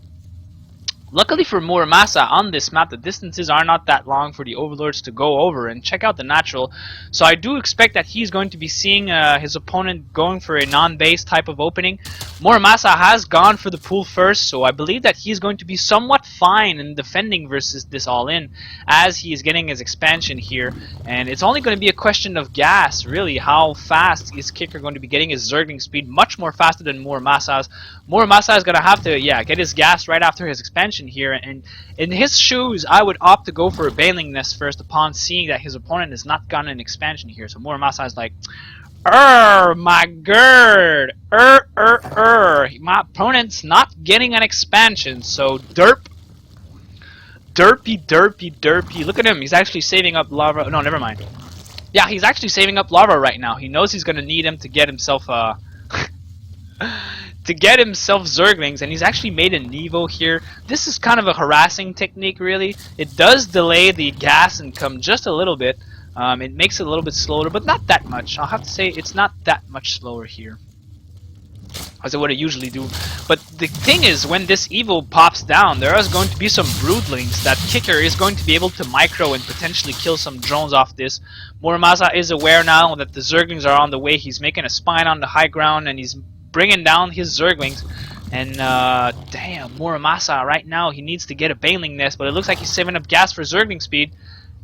Luckily for Muramasa, on this map, the distances are not that long for the Overlords to go over, and check out the natural. So I do expect that he's going to be seeing his opponent going for a non-base type of opening. Muramasa has gone for the pool first, so I believe that he's going to be somewhat fine in defending versus this all-in, as he is getting his expansion here. And it's only going to be a question of gas, really. How fast is Kicker going to be getting his Zergling speed? Much more faster than Muramasa's. Muramasa is going to have to, get his gas right after his expansion here, and in his shoes I would opt to go for a Baneling Nest first upon seeing that his opponent has not gotten an expansion here. So Muramasa is like, my gird, my opponent's not getting an expansion, so derpy. Look at him, he's actually saving up lava. No, never mind. Yeah, he's actually saving up lava right now. He knows he's gonna need him to get himself Zerglings, and he's actually made an Evo here. This is kind of a harassing technique, really. It does delay the gas income just a little bit. It makes it a little bit slower, but not that much. I'll have to say it's not that much slower here as it would usually do. But the thing is, when this Evo pops down, there is going to be some Broodlings that Kicker is going to be able to micro and potentially kill some drones off this. Muramasa is aware now that the Zerglings are on the way. He's making a spine on the high ground, and he's bringing down his Zerglings. And damn, Muramasa right now, he needs to get a Baneling Nest, but it looks like he's saving up gas for Zergling speed.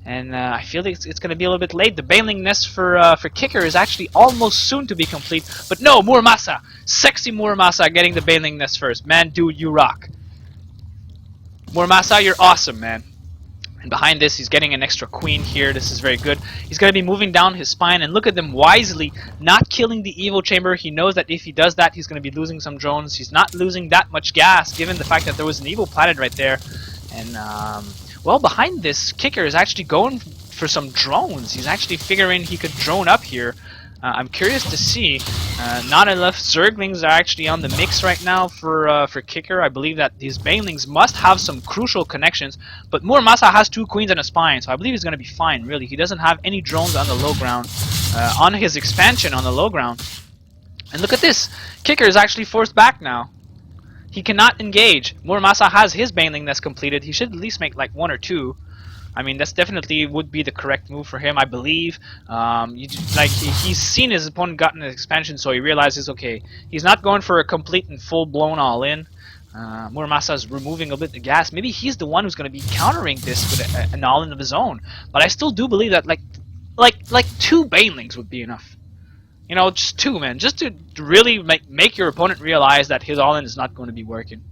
And I feel like it's going to be a little bit late. The Baneling Nest for Kicker is actually almost soon to be complete. But no, Muramasa! Sexy Muramasa getting the Baneling Nest first. Man, dude, you rock. Muramasa, you're awesome, man. And behind this, he's getting an extra queen here. This is very good. He's going to be moving down his spine, and look at them wisely not killing the Evo Chamber. He knows that if he does that, he's going to be losing some drones. He's not losing that much gas, given the fact that there was an Evo planted right there. And, well, behind this, Kicker is actually going for some drones. He's actually figuring he could drone up here. I'm curious to see. Not enough Zerglings are actually on the mix right now for Kicker. I believe that these Banelings must have some crucial connections, but Muramasa has 2 queens and a spine, so I believe he's going to be fine, really. He doesn't have any drones on the low ground, on his expansion on the low ground. And look at this. Kicker is actually forced back now. He cannot engage. Muramasa has his Baneling Nest completed. He should at least make like 1 or 2. I mean, that's definitely would be the correct move for him, I believe. He's seen his opponent gotten an expansion, so he realizes, okay, he's not going for a complete and full-blown all-in. Muramasa is removing a bit of gas. Maybe he's the one who's going to be countering this with an all-in of his own. But I still do believe that like 2 Banelings would be enough. You know, just 2, man. Just to really make your opponent realize that his all-in is not going to be working.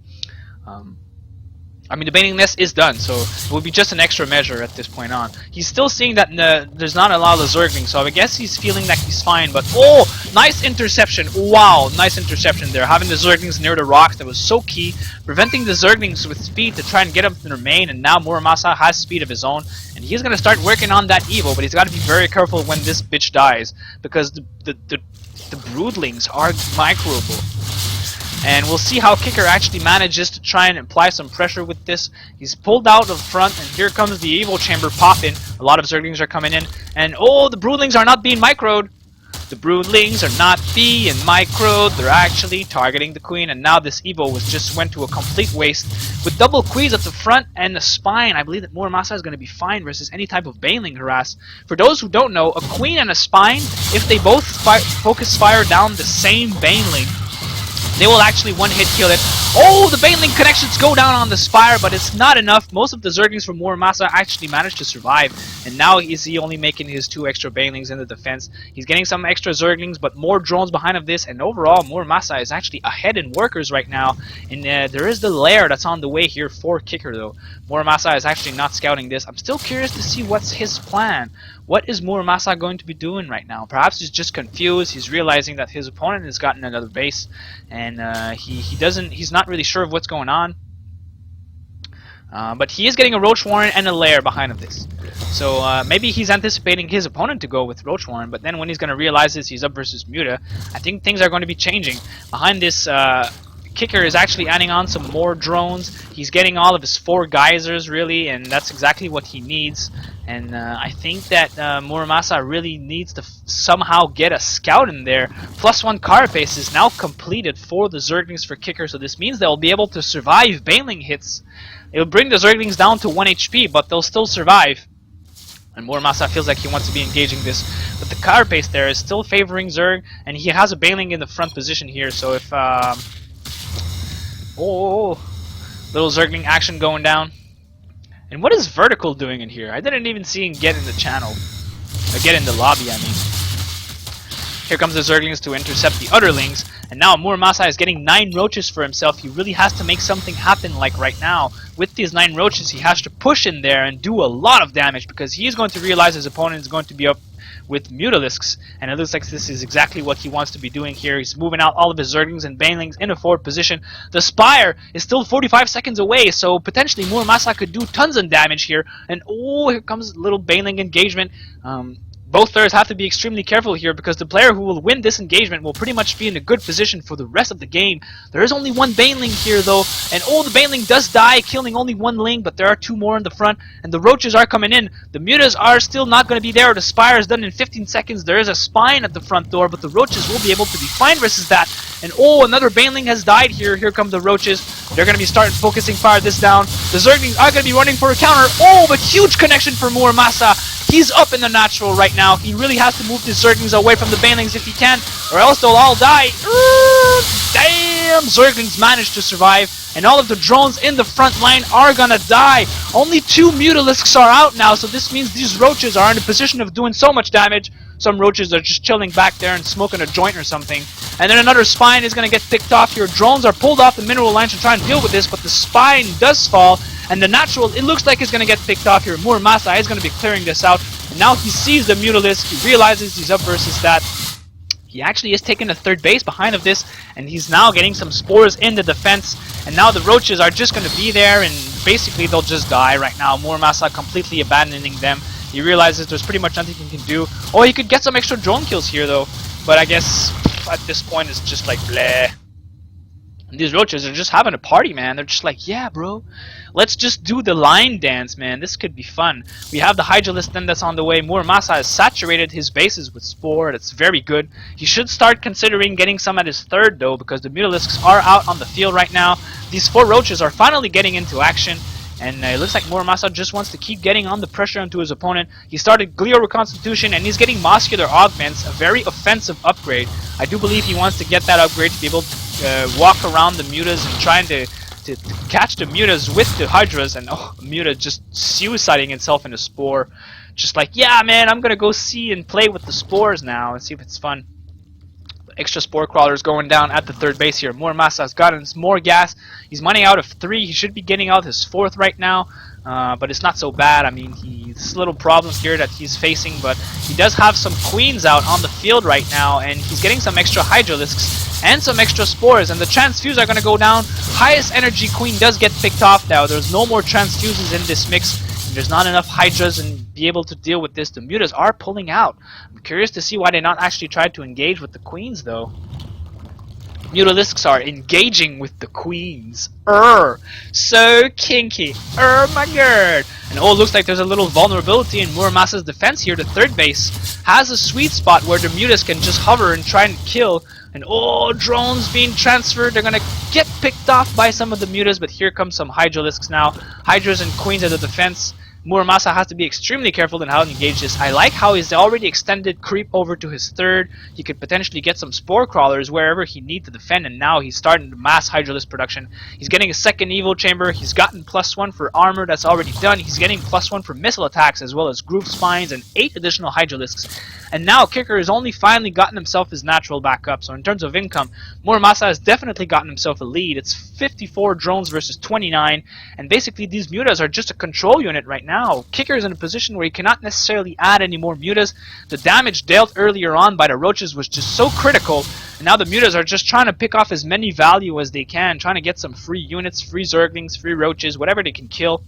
I mean, the Baneling Nest is done, so it would be just an extra measure at this point on. He's still seeing that there's not a lot of Zerglings, so I guess he's feeling that he's fine, but oh! Nice interception! Wow, nice interception there. Having the Zerglings near the rocks, that was so key. Preventing the Zerglings with speed to try and get up to their main, and now Muramasa has speed of his own, and he's going to start working on that Evo, but he's got to be very careful when this bitch dies, because the Broodlings are microable. And we'll see how Kicker actually manages to try and apply some pressure with this. He's pulled out of front, and here comes the Evo Chamber popping. A lot of Zerglings are coming in. And oh, the Broodlings are not being microed. The Broodlings are not being microed. They're actually targeting the Queen. And now this Evo just went to a complete waste. With double Queens at the front and the spine, I believe that Muramasa is going to be fine versus any type of Baneling harass. For those who don't know, a Queen and a spine, if they both focus fire down the same Baneling, they will actually one-hit kill it. Oh, the Baneling connections go down on the Spire, but it's not enough. Most of the Zerglings from Muramasa actually managed to survive, and now is he only making his 2 extra Banelings in the defense. He's getting some extra Zerglings, but more drones behind of this, and overall, Muramasa is actually ahead in workers right now, and there is the lair that's on the way here for Kicker, though. Muramasa is actually not scouting this. I'm still curious to see what's his plan. What is Muramasa going to be doing right now? Perhaps he's just confused. He's realizing that his opponent has gotten another base, and he's not really sure of what's going on. But he is getting a Roach Warren and a lair behind of this. So maybe he's anticipating his opponent to go with Roach Warren, but then when he's going to realize this, he's up versus Muta, I think things are going to be changing. Behind this, Kicker is actually adding on some more drones. He's getting all of his 4 geysers, really, and that's exactly what he needs. And I think that Muramasa really needs to somehow get a scout in there. +1 carapace is now completed for the Zerglings for Kicker, so this means they'll be able to survive Baneling hits. It'll bring the Zerglings down to 1 HP, but they'll still survive. And Muramasa feels like he wants to be engaging this. But the carapace there is still favoring Zerg, and he has a Baneling in the front position here, so if... little Zergling action going down. And what is Vertical doing in here? I didn't even see him get in the channel. Get in the lobby, I mean. Here comes the Zerglings to intercept the Otherlings. And now Muramasa is getting 9 roaches for himself. He really has to make something happen like right now. With these 9 roaches, he has to push in there and do a lot of damage because he is going to realize his opponent is going to be up with Mutalisks, and it looks like this is exactly what he wants to be doing here. He's moving out all of his Zerglings and Banelings in a forward position. The Spire is still 45 seconds away, so potentially Muramasa could do tons of damage here. And oh, here comes a little Baneling engagement. Both players have to be extremely careful here because the player who will win this engagement will pretty much be in a good position for the rest of the game. There is only 1 Baneling here though, and oh, the Baneling does die, killing only 1 Ling, but there are 2 more in the front, and the Roaches are coming in. The Mutas are still not going to be there. The Spire is done in 15 seconds. There is a Spine at the front door, but the Roaches will be able to be fine versus that. And oh, another Baneling has died here. Here come the Roaches. They're going to be starting focusing fire this down. The Zerglings are going to be running for a counter. Oh, but huge connection for Muramasa. He's up in the natural right now. He really has to move the Zerglings away from the Banelings if he can, or else they'll all die. Damn! Zerglings managed to survive, and all of the drones in the front line are gonna die. Only 2 Mutalisks are out now, so this means these Roaches are in a position of doing so much damage. Some Roaches are just chilling back there and smoking a joint or something. And then another Spine is gonna get picked off here. Drones are pulled off the mineral line to try and deal with this, but the Spine does fall. And the natural, it looks like it's going to get picked off here. Muramasa is going to be clearing this out. And now he sees the Mutalisk. He realizes he's up versus that. He actually is taking the 3rd base behind of this. And he's now getting some spores in the defense. And now the Roaches are just going to be there. And basically they'll just die right now. Muramasa completely abandoning them. He realizes there's pretty much nothing he can do. Oh, he could get some extra drone kills here though. But I guess at this point it's just like bleh. And these Roaches are just having a party, man. They're just like, yeah, bro. Let's just do the line dance, man. This could be fun. We have the Hydralisk then that's on the way. Muramasa has saturated his bases with Spore. That's very good. He should start considering getting some at his 3rd, though, because the Mutalisks are out on the field right now. These 4 Roaches are finally getting into action. And it looks like Muramasa just wants to keep getting on the pressure onto his opponent. He started Glio Reconstitution, and he's getting Muscular Augments, a very offensive upgrade. I do believe he wants to get that upgrade to be able to walk around the Mutas and trying to catch the Mutas with the Hydras. And oh, Muta just suiciding himself in a Spore. Just like, yeah, man, I'm going to go see and play with the Spores now and see if it's fun. Extra Spore Crawlers going down at the 3rd base here. Muramasa has gotten more gas. He's running out of 3. He should be getting out his 4th right now. But it's not so bad. I mean, he's little problems here that he's facing, but he does have some Queens out on the field right now, and he's getting some extra Hydralisks and some extra Spores, and the Transfuse are going to go down. Highest energy Queen does get picked off now. There's no more Transfuses in this mix. There's not enough Hydras and be able to deal with this. The Mutas are pulling out. I'm curious to see why they not actually tried to engage with the Queens, though. Mutalisks are engaging with the Queens. So kinky. My god. And oh, it looks like there's a little vulnerability in Muramasa's defense here. The 3rd base has a sweet spot where the Mutas can just hover and try and kill. And oh, drones being transferred. They're gonna get picked off by some of the Mutas, but here comes some Hydralisks now. Hydras and Queens at the defense. Muramasa has to be extremely careful in how to engage this. I like how he's already extended creep over to his 3rd. He could potentially get some Spore Crawlers wherever he needs to defend, and now he's starting to mass Hydralisk production. He's getting a 2nd Evo Chamber. He's gotten +1 for armor that's already done. He's getting +1 for missile attacks as well as Groove Spines and 8 additional Hydralisks. And now Kicker has only finally gotten himself his natural back up. So in terms of income, Muramasa has definitely gotten himself a lead. It's 54 drones versus 29. And basically these Mutas are just a control unit right now. Kicker is in a position where he cannot necessarily add any more Mutas. The damage dealt earlier on by the Roaches was just so critical. And now the Mutas are just trying to pick off as many value as they can. Trying to get some free units, free Zerglings, free Roaches, whatever they can kill.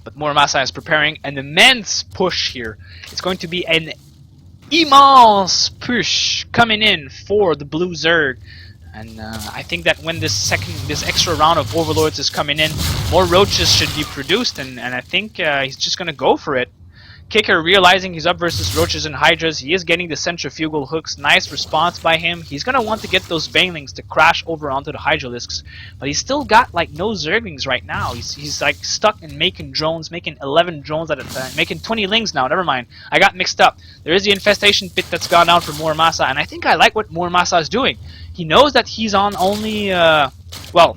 But Muramasa is preparing an immense push here. It's going to be an immense push coming in for the blue Zerg. And I think that when this extra round of Overlords is coming in, more roaches should be produced, and I think he's just gonna go for it. Kicker realizing he's up versus roaches and hydras, he is getting the centrifugal hooks. Nice response by him. He's gonna want to get those banelings to crash over onto the hydralisks, but he's still got like no zerglings right now. He's like stuck in making drones, making 11 drones at a time, making 20 lings now. Never mind, I got mixed up. There is the infestation pit that's gone down for Muramasa, and I think I like what Muramasa is doing. He knows that he's on only well,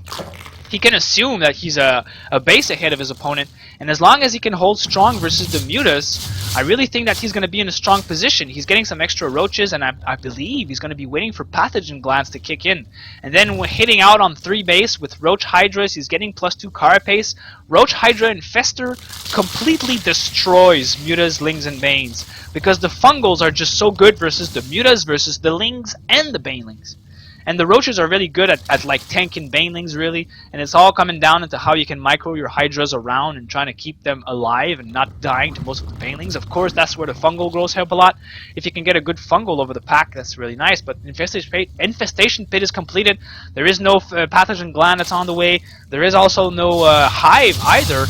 he can assume that he's a base ahead of his opponent, and as long as he can hold strong versus the mutas, I really think that he's going to be in a strong position. He's getting some extra roaches, and I believe he's going to be waiting for pathogen glands to kick in. And then hitting out on 3 base with roach hydras, he's getting +2 carapace. Roach hydra infester completely destroys mutas, lings, and banes, because the fungals are just so good versus the mutas, versus the lings, and the banelings. And the roaches are really good at like tanking banelings, really, and it's all coming down into how you can micro your hydras around and trying to keep them alive and not dying to most of the banelings. Of course, that's where the fungal growth help a lot. If you can get a good fungal over the pack, that's really nice. But infestation pit is completed. There is no pathogen gland that's on the way. There is also no hive either.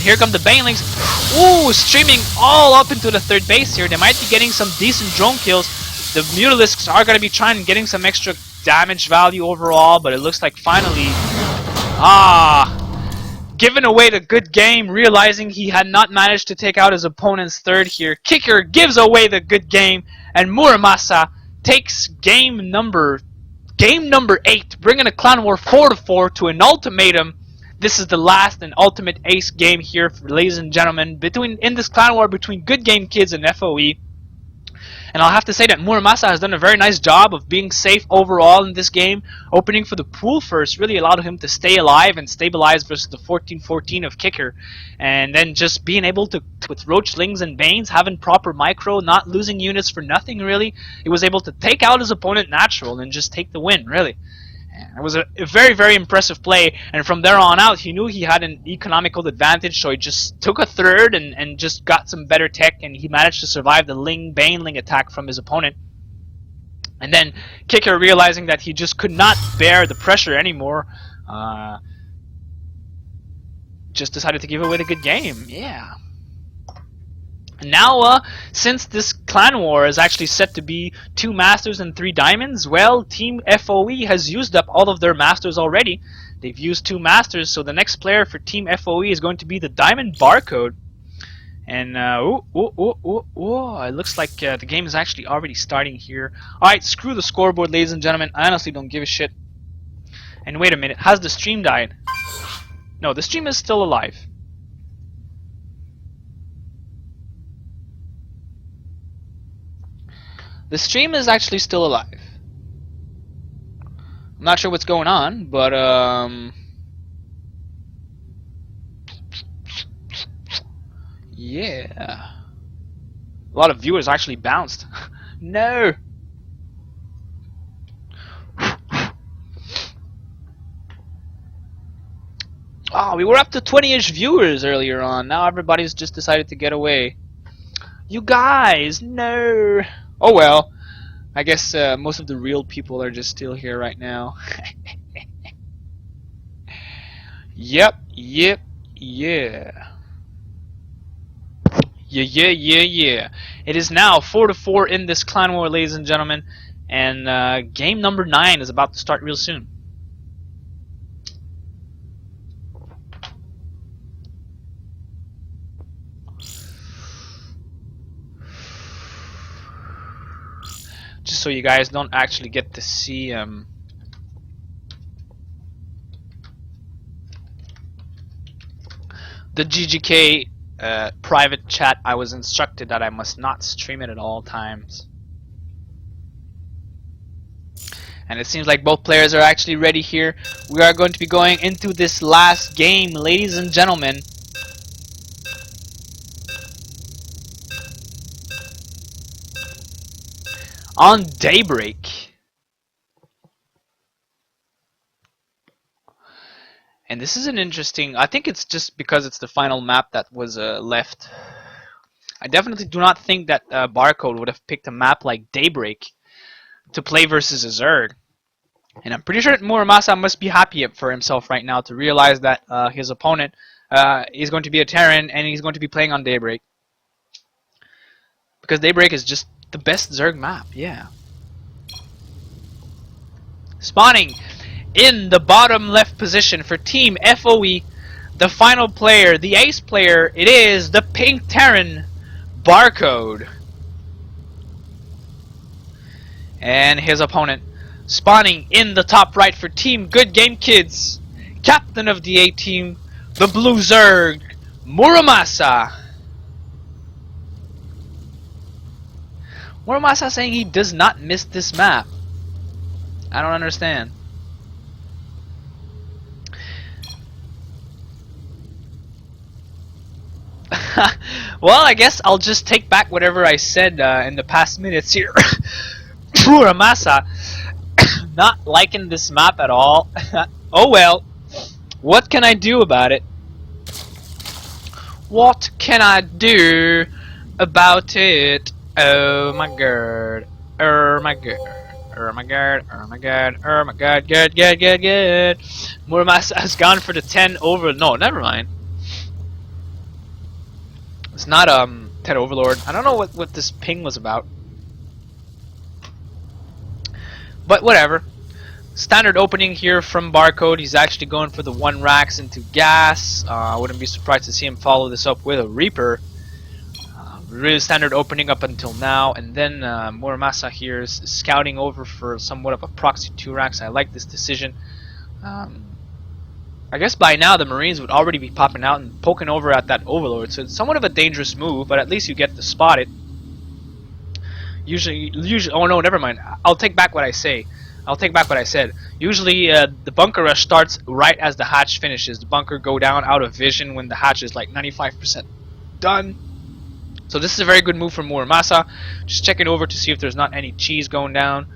Here come the banelings. Ooh, streaming all up into the 3rd base here. They might be getting some decent drone kills. The Mutalisks are going to be trying and getting some extra damage value overall, but it looks like finally, giving away the good game, realizing he had not managed to take out his opponent's 3rd here. Kicker gives away the good game, and Muramasa takes game number 8, bringing a Clan War 4-4 to an ultimatum. This is the last and ultimate ace game here, ladies and gentlemen, in this Clan War between Good Game Kids and FOE. And I'll have to say that Muramasa has done a very nice job of being safe overall in this game. Opening for the pool first really allowed him to stay alive and stabilize versus the 14-14 of Kicker. And then just being able to, with Roach, Lings, and Banes, having proper micro, not losing units for nothing really, he was able to take out his opponent natural and just take the win, really. It was a very, very impressive play, and from there on out, he knew he had an economical advantage, so he just took a 3rd and just got some better tech, and he managed to survive the Baneling attack from his opponent. And then Kicker, realizing that he just could not bear the pressure anymore, just decided to give away the good game. Yeah. Now, since this Clan War is actually set to be 2 Masters and 3 Diamonds, well, Team FOE has used up all of their Masters already. They've used 2 Masters, so the next player for Team FOE is going to be the Diamond Barcode. And, it looks like the game is actually already starting here. Alright, screw the scoreboard, ladies and gentlemen. I honestly don't give a shit. And wait a minute, has the stream died? No, the stream is still alive. The stream is actually still alive. I'm not sure what's going on, but yeah. A lot of viewers actually bounced. No. Oh, we were up to 20-ish viewers earlier on. Now everybody's just decided to get away. You guys, no. Oh well, I guess most of the real people are just still here right now. Yep. Yeah. It is now 4-4 in this Clan War, ladies and gentlemen, and game number 9 is about to start real soon. Just so you guys don't actually get to see the GGK private chat, I was instructed that I must not stream it at all times. And it seems like both players are actually ready here. We are going to be going into this last game, ladies and gentlemen. On Daybreak. And this is an interesting. I think it's just because it's the final map that was left. I definitely do not think that Barcode would have picked a map like Daybreak to play versus a Zerg. And I'm pretty sure that Muramasa must be happy for himself right now to realize that his opponent is going to be a Terran and he's going to be playing on Daybreak. Because Daybreak is just the best Zerg map, yeah. Spawning in the bottom left position for Team FOE, the final player, the ace player, it is the Pink Terran, Barcode. And his opponent, spawning in the top right for Team Good Game Kids, captain of the A team, the Blue Zerg, Muramasa. Muramasa saying he does not miss this map. I don't understand. Well, I guess I'll just take back whatever I said in the past minutes here. Muramasa not liking this map at all. Oh well. What can I do about it? What can I do about it? Oh my god. Oh my god. Oh my god. Oh my god. Oh my god. Good, good, good, good. Muramasa has gone for the 10 over. No, never mind. It's not 10 Overlord. I don't know what this ping was about. But whatever. Standard opening here from Barcode. He's actually going for the 1 racks into gas. I wouldn't be surprised to see him follow this up with a Reaper. Really standard opening up until now. And then Muramasa here is scouting over for somewhat of a proxy 2 racks. I like this decision. I guess by now the Marines would already be popping out and poking over at that Overlord. So it's somewhat of a dangerous move, but at least you get to spot it. Usually, oh no, never mind. I'll take back what I say. I'll take back what I said. Usually, the bunker rush starts right as the hatch finishes. The bunker go down out of vision when the hatch is like 95% done. So this is a very good move from Muramasa. Just checking over to see if there's not any cheese going down.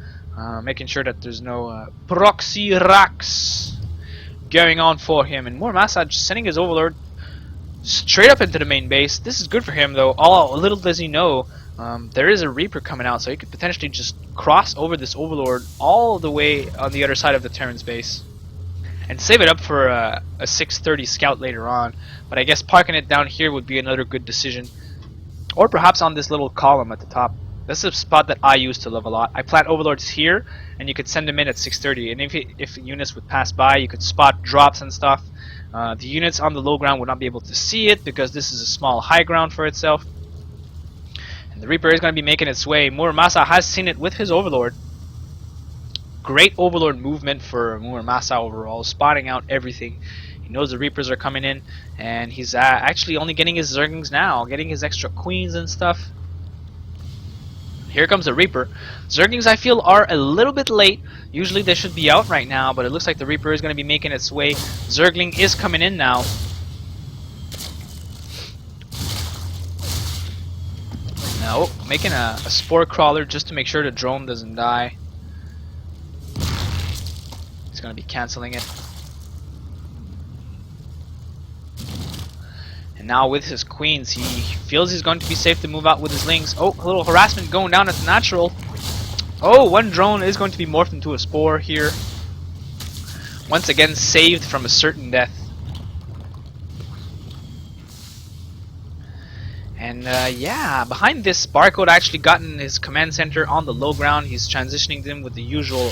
Making sure that there's no proxy racks going on for him. And Muramasa just sending his Overlord straight up into the main base. This is good for him though. Little does he know, there is a Reaper coming out, so he could potentially just cross over this Overlord all the way on the other side of the Terran's base and save it up for a 630 scout later on. But I guess parking it down here would be another good decision, or perhaps on this little column at the top. This is a spot that I used to love a lot. I plant Overlords here, and you could send them in at 630. And if units would pass by, you could spot drops and stuff. The units on the low ground would not be able to see it because this is a small high ground for itself. And the Reaper is going to be making its way. Muramasa has seen it with his Overlord. Great Overlord movement for Muramasa overall, spotting out everything. He knows the Reapers are coming in, and he's actually only getting his Zerglings now, getting his extra Queens and stuff. Here comes a Reaper. Zerglings, I feel, are a little bit late. Usually they should be out right now, but it looks like the Reaper is going to be making its way. Zergling is coming in now. Now, making a Spore Crawler just to make sure the drone doesn't die. He's going to be canceling it. And now with his Queens, he feels he's going to be safe to move out with his Lings. Oh, a little harassment going down at the natural. Oh, one drone is going to be morphed into a Spore here. Once again, saved from a certain death. And yeah, behind this, Barcode actually gotten his command center on the low ground. He's transitioning them with the usual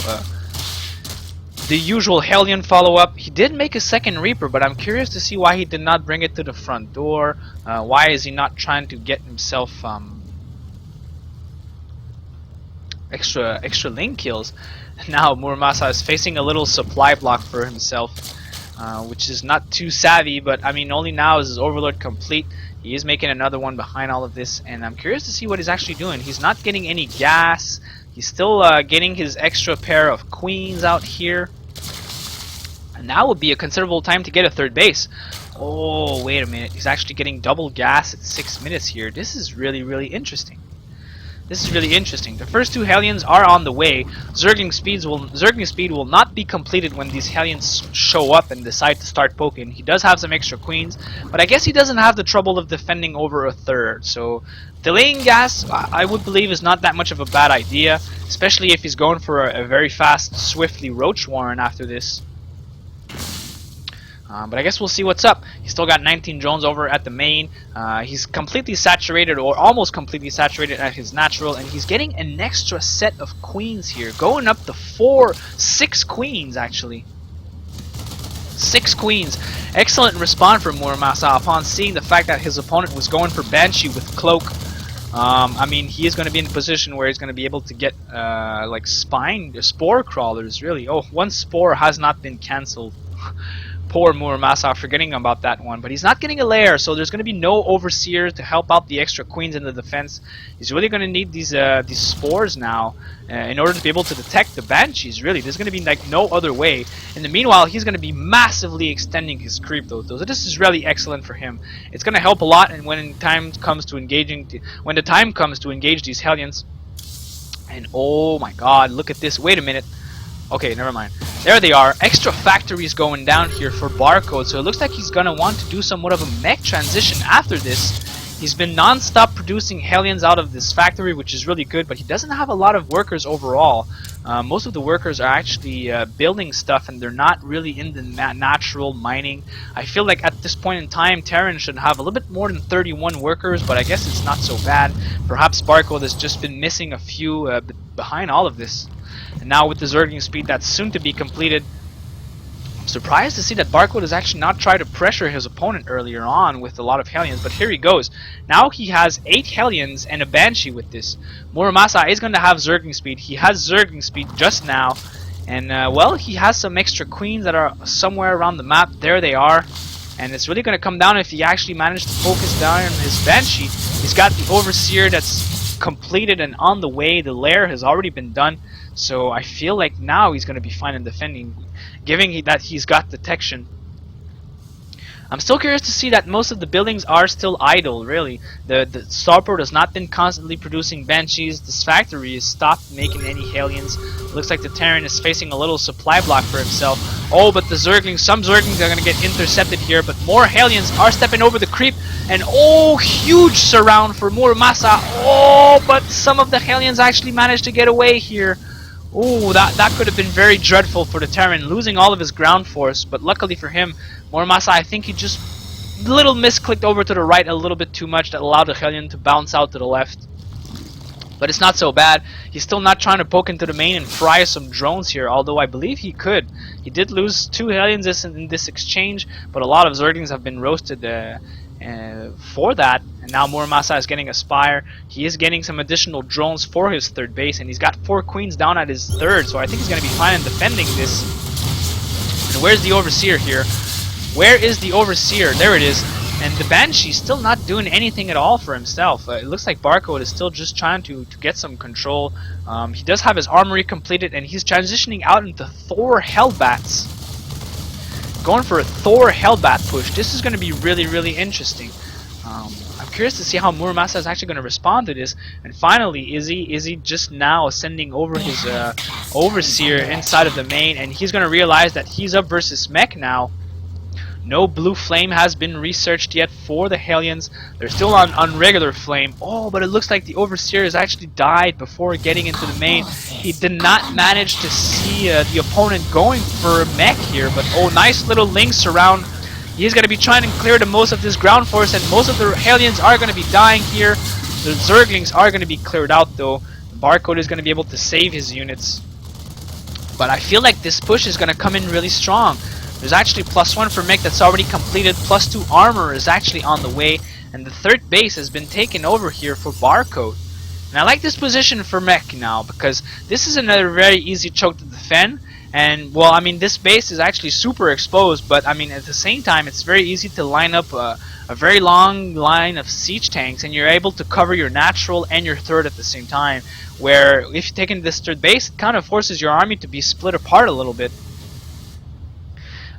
Hellion follow-up. He did make a second Reaper, but I'm curious to see why he did not bring it to the front door. Why is he not trying to get himself extra link kills? Now Muramasa is facing a little supply block for himself, which is not too savvy, but I mean, only now is his Overlord complete. He is making another one behind all of this, and I'm curious to see what he's actually doing. He's not getting any gas. He's still getting his extra pair of Queens out here. And now would be a considerable time to get a third base. Oh, wait a minute. He's actually getting double gas at 6 minutes here. This is really, really interesting. This is really interesting. The first two Hellions are on the way. Zergling speed will not be completed when these Hellions show up and decide to start poking. He does have some extra queens, but I guess he doesn't have the trouble of defending over a third. So delaying gas, I would believe, is not that much of a bad idea, especially if he's going for a very fast, swiftly Roach Warren after this. But I guess we'll see what's up. He's still got 19 drones over at the main. He's completely saturated, or almost completely saturated at his natural, and he's getting an extra set of queens here, going up to 6 queens actually. 6 queens. Excellent response from Muramasa upon seeing the fact that his opponent was going for Banshee with Cloak. I mean, he is going to be in a position where he's going to be able to get like spore crawlers, really. Oh, one spore has not been cancelled. Poor Muramasa, forgetting about that one. But he's not getting a lair, so there's going to be no Overseer to help out the extra queens in the defense. He's really going to need these spores now in order to be able to detect the Banshees, really. There's going to be like no other way. In the meanwhile, he's going to be massively extending his creep, though. So this is really excellent for him. It's going to help a lot, and when the time comes to engage these Hellions. And oh my god, look at this. Wait a minute. Okay, never mind. There they are. Extra factories going down here for Barcode, so it looks like he's gonna want to do somewhat of a mech transition after this. He's been non-stop producing Hellions out of this factory, which is really good, but he doesn't have a lot of workers overall. Most of the workers are actually building stuff, and they're not really in the natural mining. I feel like at this point in time, Terran should have a little bit more than 31 workers, but I guess it's not so bad. Perhaps Barcode has just been missing a few behind all of this. And now with the Zergling speed that's soon to be completed, I'm surprised to see that Barcode has actually not tried to pressure his opponent earlier on with a lot of Hellions, but here he goes. Now he has 8 Hellions and a Banshee with this. Muramasa is going to have Zergling speed. He has Zergling speed just now, and well, he has some extra queens that are somewhere around the map. There they are, and it's really going to come down if he actually managed to focus down on his Banshee. He's got the Overseer that's completed and on the way. The lair has already been done. So I feel like now he's going to be fine in defending, given that he's got detection. I'm still curious to see that most of the buildings are still idle, really. The starport has not been constantly producing Banshees. This factory has stopped making any Hellions. It looks like the Terran is facing a little supply block for himself. Oh, but some Zerglings are going to get intercepted here, but more Hellions are stepping over the creep. And oh, huge surround for Muramasa. Oh, but some of the Hellions actually managed to get away here. Ooh, that could have been very dreadful for the Terran, losing all of his ground force, but luckily for him, Muramasa, I think he just little misclicked over to the right a little bit too much that allowed the Hellion to bounce out to the left. But it's not so bad. He's still not trying to poke into the main and fry some drones here, although I believe he could. He did lose 2 Hellions in this exchange, but a lot of Zerglings have been roasted for that. And now Muramasa is getting a Spire. He is getting some additional drones for his third base, and he's got 4 queens down at his third, so I think he's going to be fine in defending this. And where's the Overseer here? Where is the Overseer? There it is. And the Banshee's still not doing anything at all for himself. It looks like Barcode is still just trying to get some control. He does have his armory completed, and he's transitioning out into Thor Hellbats. Going for a Thor Hellbat push. This is going to be really, really interesting. I'm curious to see how Muramasa is actually going to respond to this. And finally, is he just now sending over his Overseer inside of the main, and he's going to realize that he's up versus Mech now. No blue flame has been researched yet for the Hellions. They're still on regular flame. Oh, but it looks like the Overseer has actually died before getting into the main. He did not manage to see the opponent going for a mech here, but oh, nice little links around. He's going to be trying to clear the most of this ground force, and most of the Hellions are going to be dying here. The Zerglings are going to be cleared out, though. Barcode is going to be able to save his units. But I feel like this push is going to come in really strong. There's actually +1 for mech that's already completed, +2 armor is actually on the way, and the third base has been taken over here for Barcode. And I like this position for mech now, because this is another very easy choke to defend, and well, I mean, this base is actually super exposed, but I mean, at the same time, it's very easy to line up a very long line of siege tanks, and you're able to cover your natural and your third at the same time, where if you take in this third base, it kind of forces your army to be split apart a little bit.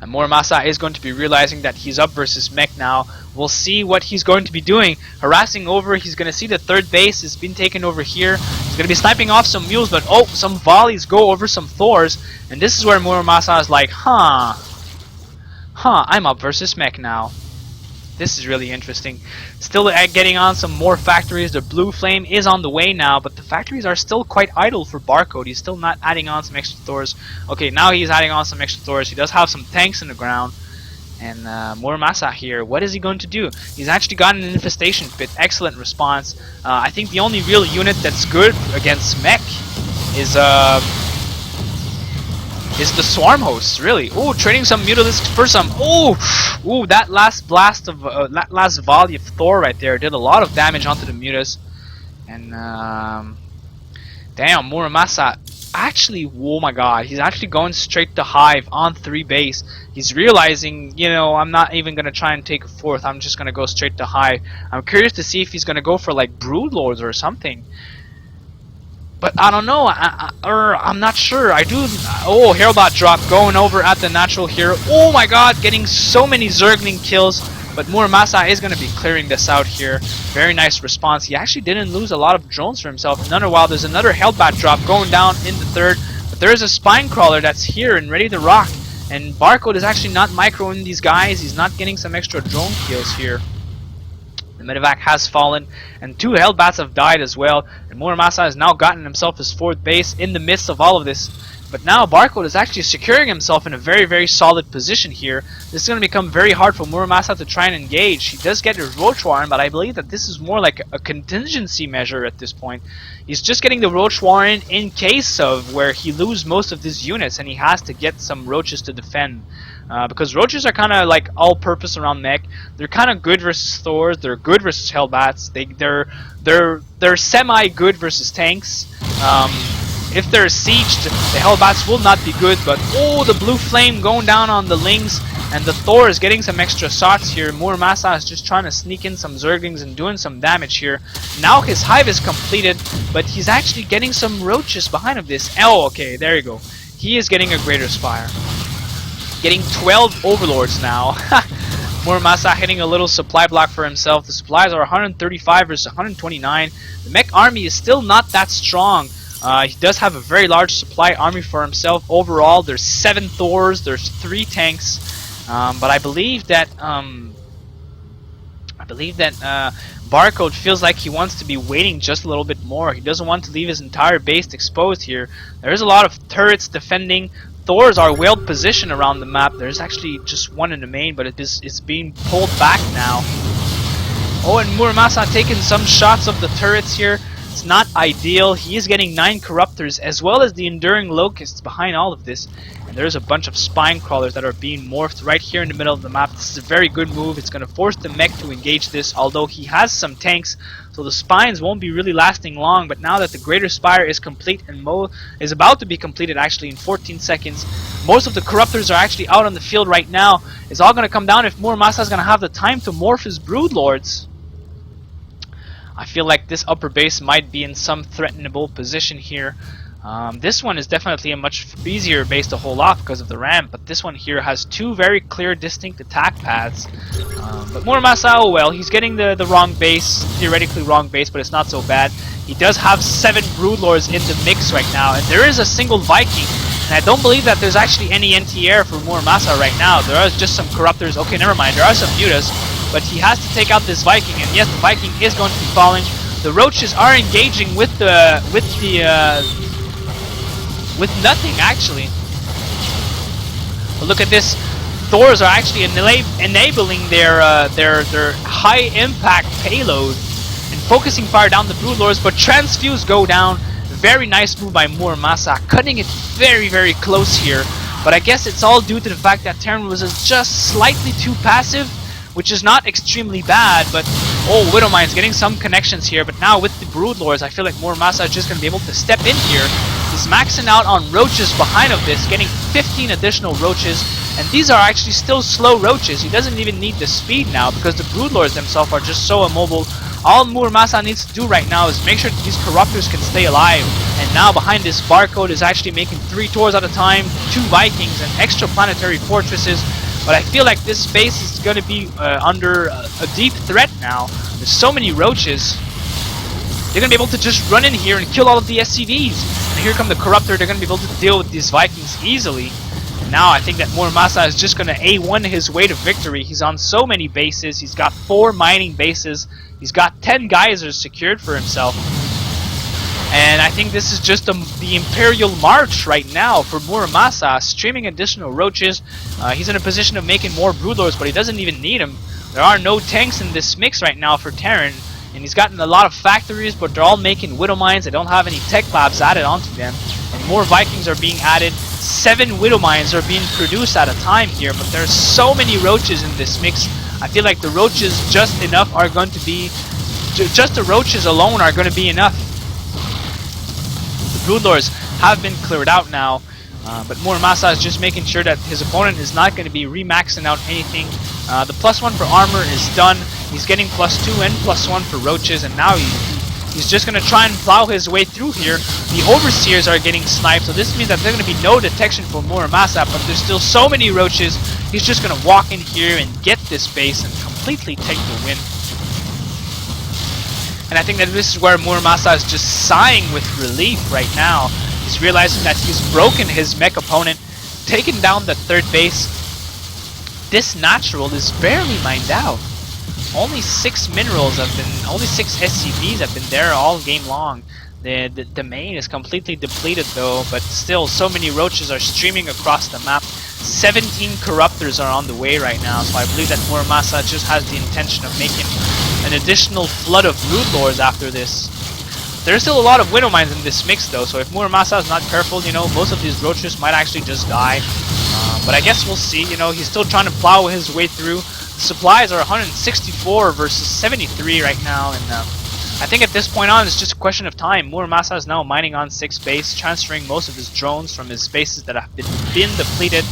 And Muramasa is going to be realizing that he's up versus Mech now. We'll see what he's going to be doing. Harassing over, he's going to see the third base has been taken over here. He's going to be sniping off some mules, but oh, some volleys go over some Thors. And this is where Muramasa is like, I'm up versus Mech now. This is really interesting. Still getting on some more factories. The blue flame is on the way now, but the factories are still quite idle for Barcode. He's still not adding on some extra Thors. Okay, now he's adding on some extra Thors. He does have some tanks in the ground. And Muramasa here, what is he going to do? He's actually got an infestation pit. Excellent response. I think the only real unit that's good against Mech is the Swarm Hosts, really. Oh, trading some Mutalisks for some. Oh, that last blast of that last volley of Thor right there did a lot of damage onto the Mutas. And damn, Muramasa actually, oh my god, he's actually going straight to Hive on 3 base. He's realizing, you know, I'm not even gonna try and take a 4th. I'm just gonna go straight to Hive. I'm curious to see if he's gonna go for like Broodlords or something. But I don't know, I'm not sure. Oh, Heraldot drop going over at the natural hero. Oh my god, getting so many Zergling kills. But Muramasa is going to be clearing this out here. Very nice response. He actually didn't lose a lot of drones for himself. Another while, there's another Hellbat drop going down in the 3rd. But there's a Spine Crawler that's here and ready to rock. And Barcode is actually not microing these guys. He's not getting some extra drone kills here. The medevac has fallen, and 2 Hellbats have died as well. And Muramasa has now gotten himself his 4th base in the midst of all of this. But now Barcode is actually securing himself in a very, very solid position here. This is going to become very hard for Muramasa to try and engage. He does get his Roach Warren, but I believe that this is more like a contingency measure at this point. He's just getting the Roach Warren in case of where he loses most of his units and he has to get some Roaches to defend. Because Roaches are kind of like all-purpose around Mech. They're kind of good versus Thors. They're good versus Hellbats. They're semi-good versus tanks. If they're sieged, the Hellbats will not be good. But oh, the blue flame going down on the Lings, and the Thor is getting some extra shots here. Muramasa is just trying to sneak in some Zerglings and doing some damage here. Now his Hive is completed, but he's actually getting some Roaches behind of this. Oh, okay, there you go. He is getting a Greater Spire. Getting 12 Overlords now. Muramasa hitting a little supply block for himself. The supplies are 135 versus 129. The Mech army is still not that strong. He does have a very large supply army for himself. Overall, there's 7 Thors, there's 3 tanks. But I believe that Barcode feels like he wants to be waiting just a little bit more. He doesn't want to leave his entire base exposed here. There's a lot of turrets defending. Thors are well positioned around the map. There's actually just one in the main, but it's being pulled back now. Oh, and Muramasa taking some shots of the turrets here. It's not ideal. He is getting 9 Corruptors as well as the Enduring Locusts behind all of this. And there's a bunch of Spine Crawlers that are being morphed right here in the middle of the map. This is a very good move. It's going to force the Mech to engage this, although he has some tanks, so the Spines won't be really lasting long. But now that the Greater Spire is complete and is about to be completed actually in 14 seconds, most of the Corruptors are actually out on the field right now. It's all going to come down if Muramasa is going to have the time to morph his Broodlords. I feel like this upper base might be in some threatenable position here. This one is definitely a much easier base to hold off because of the ramp, but this one here has 2 very clear, distinct attack paths. But Muramasa, oh well, he's getting the wrong base, theoretically wrong base, but it's not so bad. He does have 7 Broodlords in the mix right now, and there is a single Viking. And I don't believe that there's actually any anti-air for Muramasa right now. There are just some Corruptors. Okay, never mind, there are some Mutas. But he has to take out this Viking, and yes, the Viking is going to be falling. The Roaches are engaging with nothing actually. But look at this. Thors are actually enabling their high impact payload and focusing fire down the Broodlords, but Transfuse go down. Very nice move by Muramasa, cutting it very, very close here. But I guess it's all due to the fact that Terran was just slightly too passive, which is not extremely bad, but oh, Widowmine's getting some connections here, but now with the Broodlords, I feel like Muramasa is just going to be able to step in here. He's maxing out on Roaches behind of this, getting 15 additional Roaches, and these are actually still slow Roaches. He doesn't even need the speed now, because the Broodlords themselves are just so immobile. All Muramasa needs to do right now is make sure that these Corruptors can stay alive. And now behind this Barcode is actually making 3 tours at a time, 2 Vikings, and extra planetary fortresses. But I feel like this space is going to be under a deep threat now. There's so many roaches. They're going to be able to just run in here and kill all of the SCVs. And here come the Corruptor. They're going to be able to deal with these Vikings easily. And now I think that Muramasa is just going to A1 his way to victory. He's on so many bases. He's got 4 mining bases. He's got 10 geysers secured for himself. And I think this is just the Imperial March right now for Muramasa, streaming additional roaches. He's in a position of making more Broodlords, but he doesn't even need them. There are no tanks in this mix right now for Terran. And he's gotten a lot of factories, but they're all making Widow Mines. They don't have any tech labs added onto them. And more Vikings are being added. 7 Widow Mines are being produced at a time here, but there's so many roaches in this mix. I feel like the roaches just enough are going to be... Just the roaches alone are going to be enough. The Broodlords have been cleared out now. But Muramasa is just making sure that his opponent is not going to be remaxing out anything. The +1 for armor is done. He's getting +2 and +1 for roaches, and now he's just going to try and plow his way through here. The Overseers are getting sniped, so this means that there's going to be no detection for Muramasa, but there's still so many roaches. He's just going to walk in here and get this base and completely take the win. And I think that this is where Muramasa is just sighing with relief right now. He's realizing that he's broken his mech opponent, taken down the 3rd base. This natural is barely mined out. Only 6 minerals have been, only 6 SCVs have been there all game long. The main is completely depleted though, but still so many roaches are streaming across the map. 17 Corruptors are on the way right now, so I believe that Muramasa just has the intention of making an additional flood of Broodlords after this. There's still a lot of Widow Mines in this mix though, so if Muramasa is not careful, you know, most of these roaches might actually just die. But I guess we'll see, you know, he's still trying to plow his way through. The supplies are 164 versus 73 right now, and I think at this point on, it's just a question of time. Muramasa is now mining on 6 base, transferring most of his drones from his bases that have been depleted,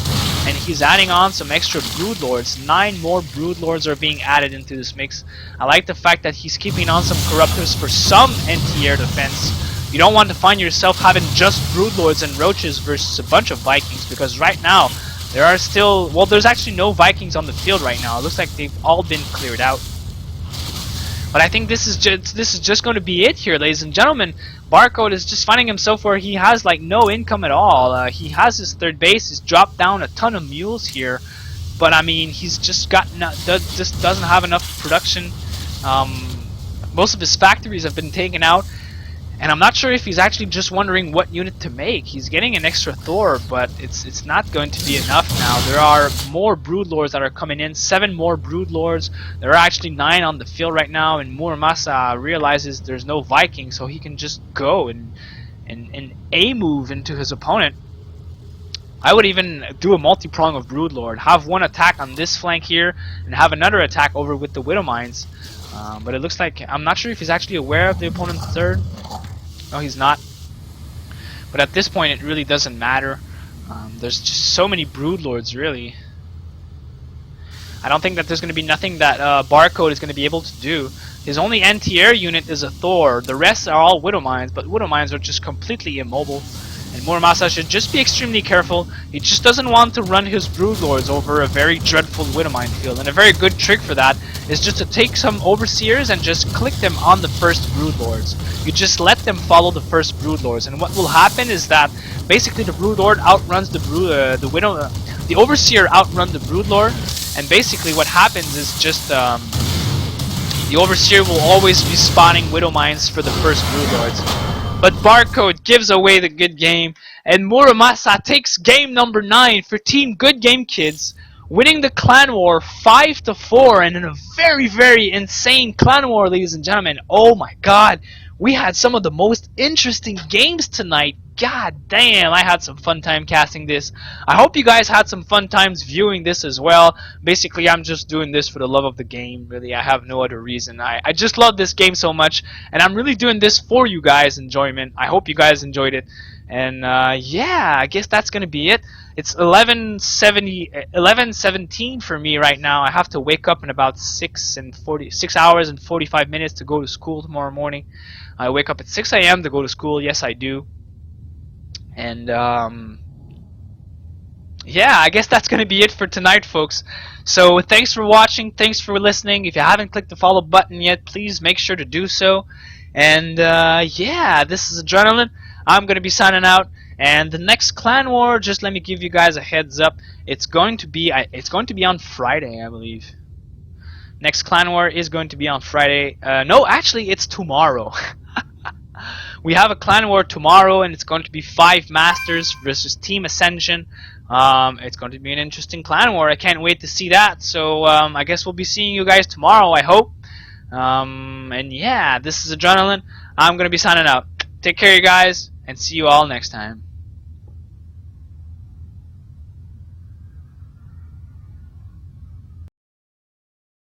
and he's adding on some extra Broodlords. 9 more Broodlords are being added into this mix. I like the fact that he's keeping on some Corruptors for some anti-air defense. You don't want to find yourself having just Broodlords and Roaches versus a bunch of Vikings, because right now, there are still, well, there's actually no Vikings on the field right now. It looks like they've all been cleared out. But I think this is just going to be it here, ladies and gentlemen. Barcode is just finding himself where he has like no income at all. He has his 3rd base. He's dropped down a ton of mules here, but I mean he's just just doesn't have enough production. Most of his factories have been taken out, and I'm not sure if he's actually just wondering what unit to make. He's getting an extra Thor, but it's not going to be enough now. There are more Broodlords that are coming in. 7 more Broodlords. There are actually 9 on the field right now, and Muramasa realizes there's no Viking, so he can just go and A-move into his opponent. I would even do a multi-prong of Broodlord. Have one attack on this flank here, and have another attack over with the Widow Mines. But it looks like, I'm not sure if he's actually aware of the opponent's 3rd. No, he's not. But at this point, it really doesn't matter. There's just so many Broodlords, really. I don't think that there's going to be nothing that Barcode is going to be able to do. His only anti-air unit is a Thor. The rest are all Widow Mines, but Widow Mines are just completely immobile. And Muramasa should just be extremely careful. He just doesn't want to run his Broodlords over a very dreadful Widow Mine field. And a very good trick for that is just to take some Overseers and just click them on the first Broodlords. You just let them follow the first Broodlords, and what will happen is that basically the Broodlord outruns the the Overseer outrun the Broodlord, and basically what happens is just the Overseer will always be spawning Widow Mines for the first Broodlords. But Barcode gives away the good game, and Muramasa takes game number 9 for Team Good Game Kids, winning the clan war 5-4, and in a very, very insane clan war, ladies and gentlemen. Oh my god, we had some of the most interesting games tonight. God damn, I had some fun time casting this. I hope you guys had some fun times viewing this as well. Basically, I'm just doing this for the love of the game. Really, I have no other reason. I just love this game so much, and I'm really doing this for you guys' enjoyment. I hope you guys enjoyed it. And yeah, I guess that's gonna be it. It's 11:17 for me right now. I have to wake up in about 6 hours and 45 minutes to go to school tomorrow morning. I wake up at 6 a.m. to go to school. Yes, I do. And yeah, I guess that's going to be it for tonight, folks. So thanks for watching. Thanks for listening. If you haven't clicked the follow button yet, please make sure to do so. And yeah, this is Adrenaline. I'm going to be signing out. And the next clan war, just let me give you guys a heads up. It's going to be on Friday, I believe. Next clan war is going to be on Friday. No, actually, it's tomorrow. We have a clan war tomorrow, and it's going to be 5 Masters versus Team Ascension. It's going to be an interesting clan war. I can't wait to see that. So I guess we'll be seeing you guys tomorrow, I hope. And yeah, this is Adrenaline. I'm going to be signing out. Take care, you guys, and see you all next time.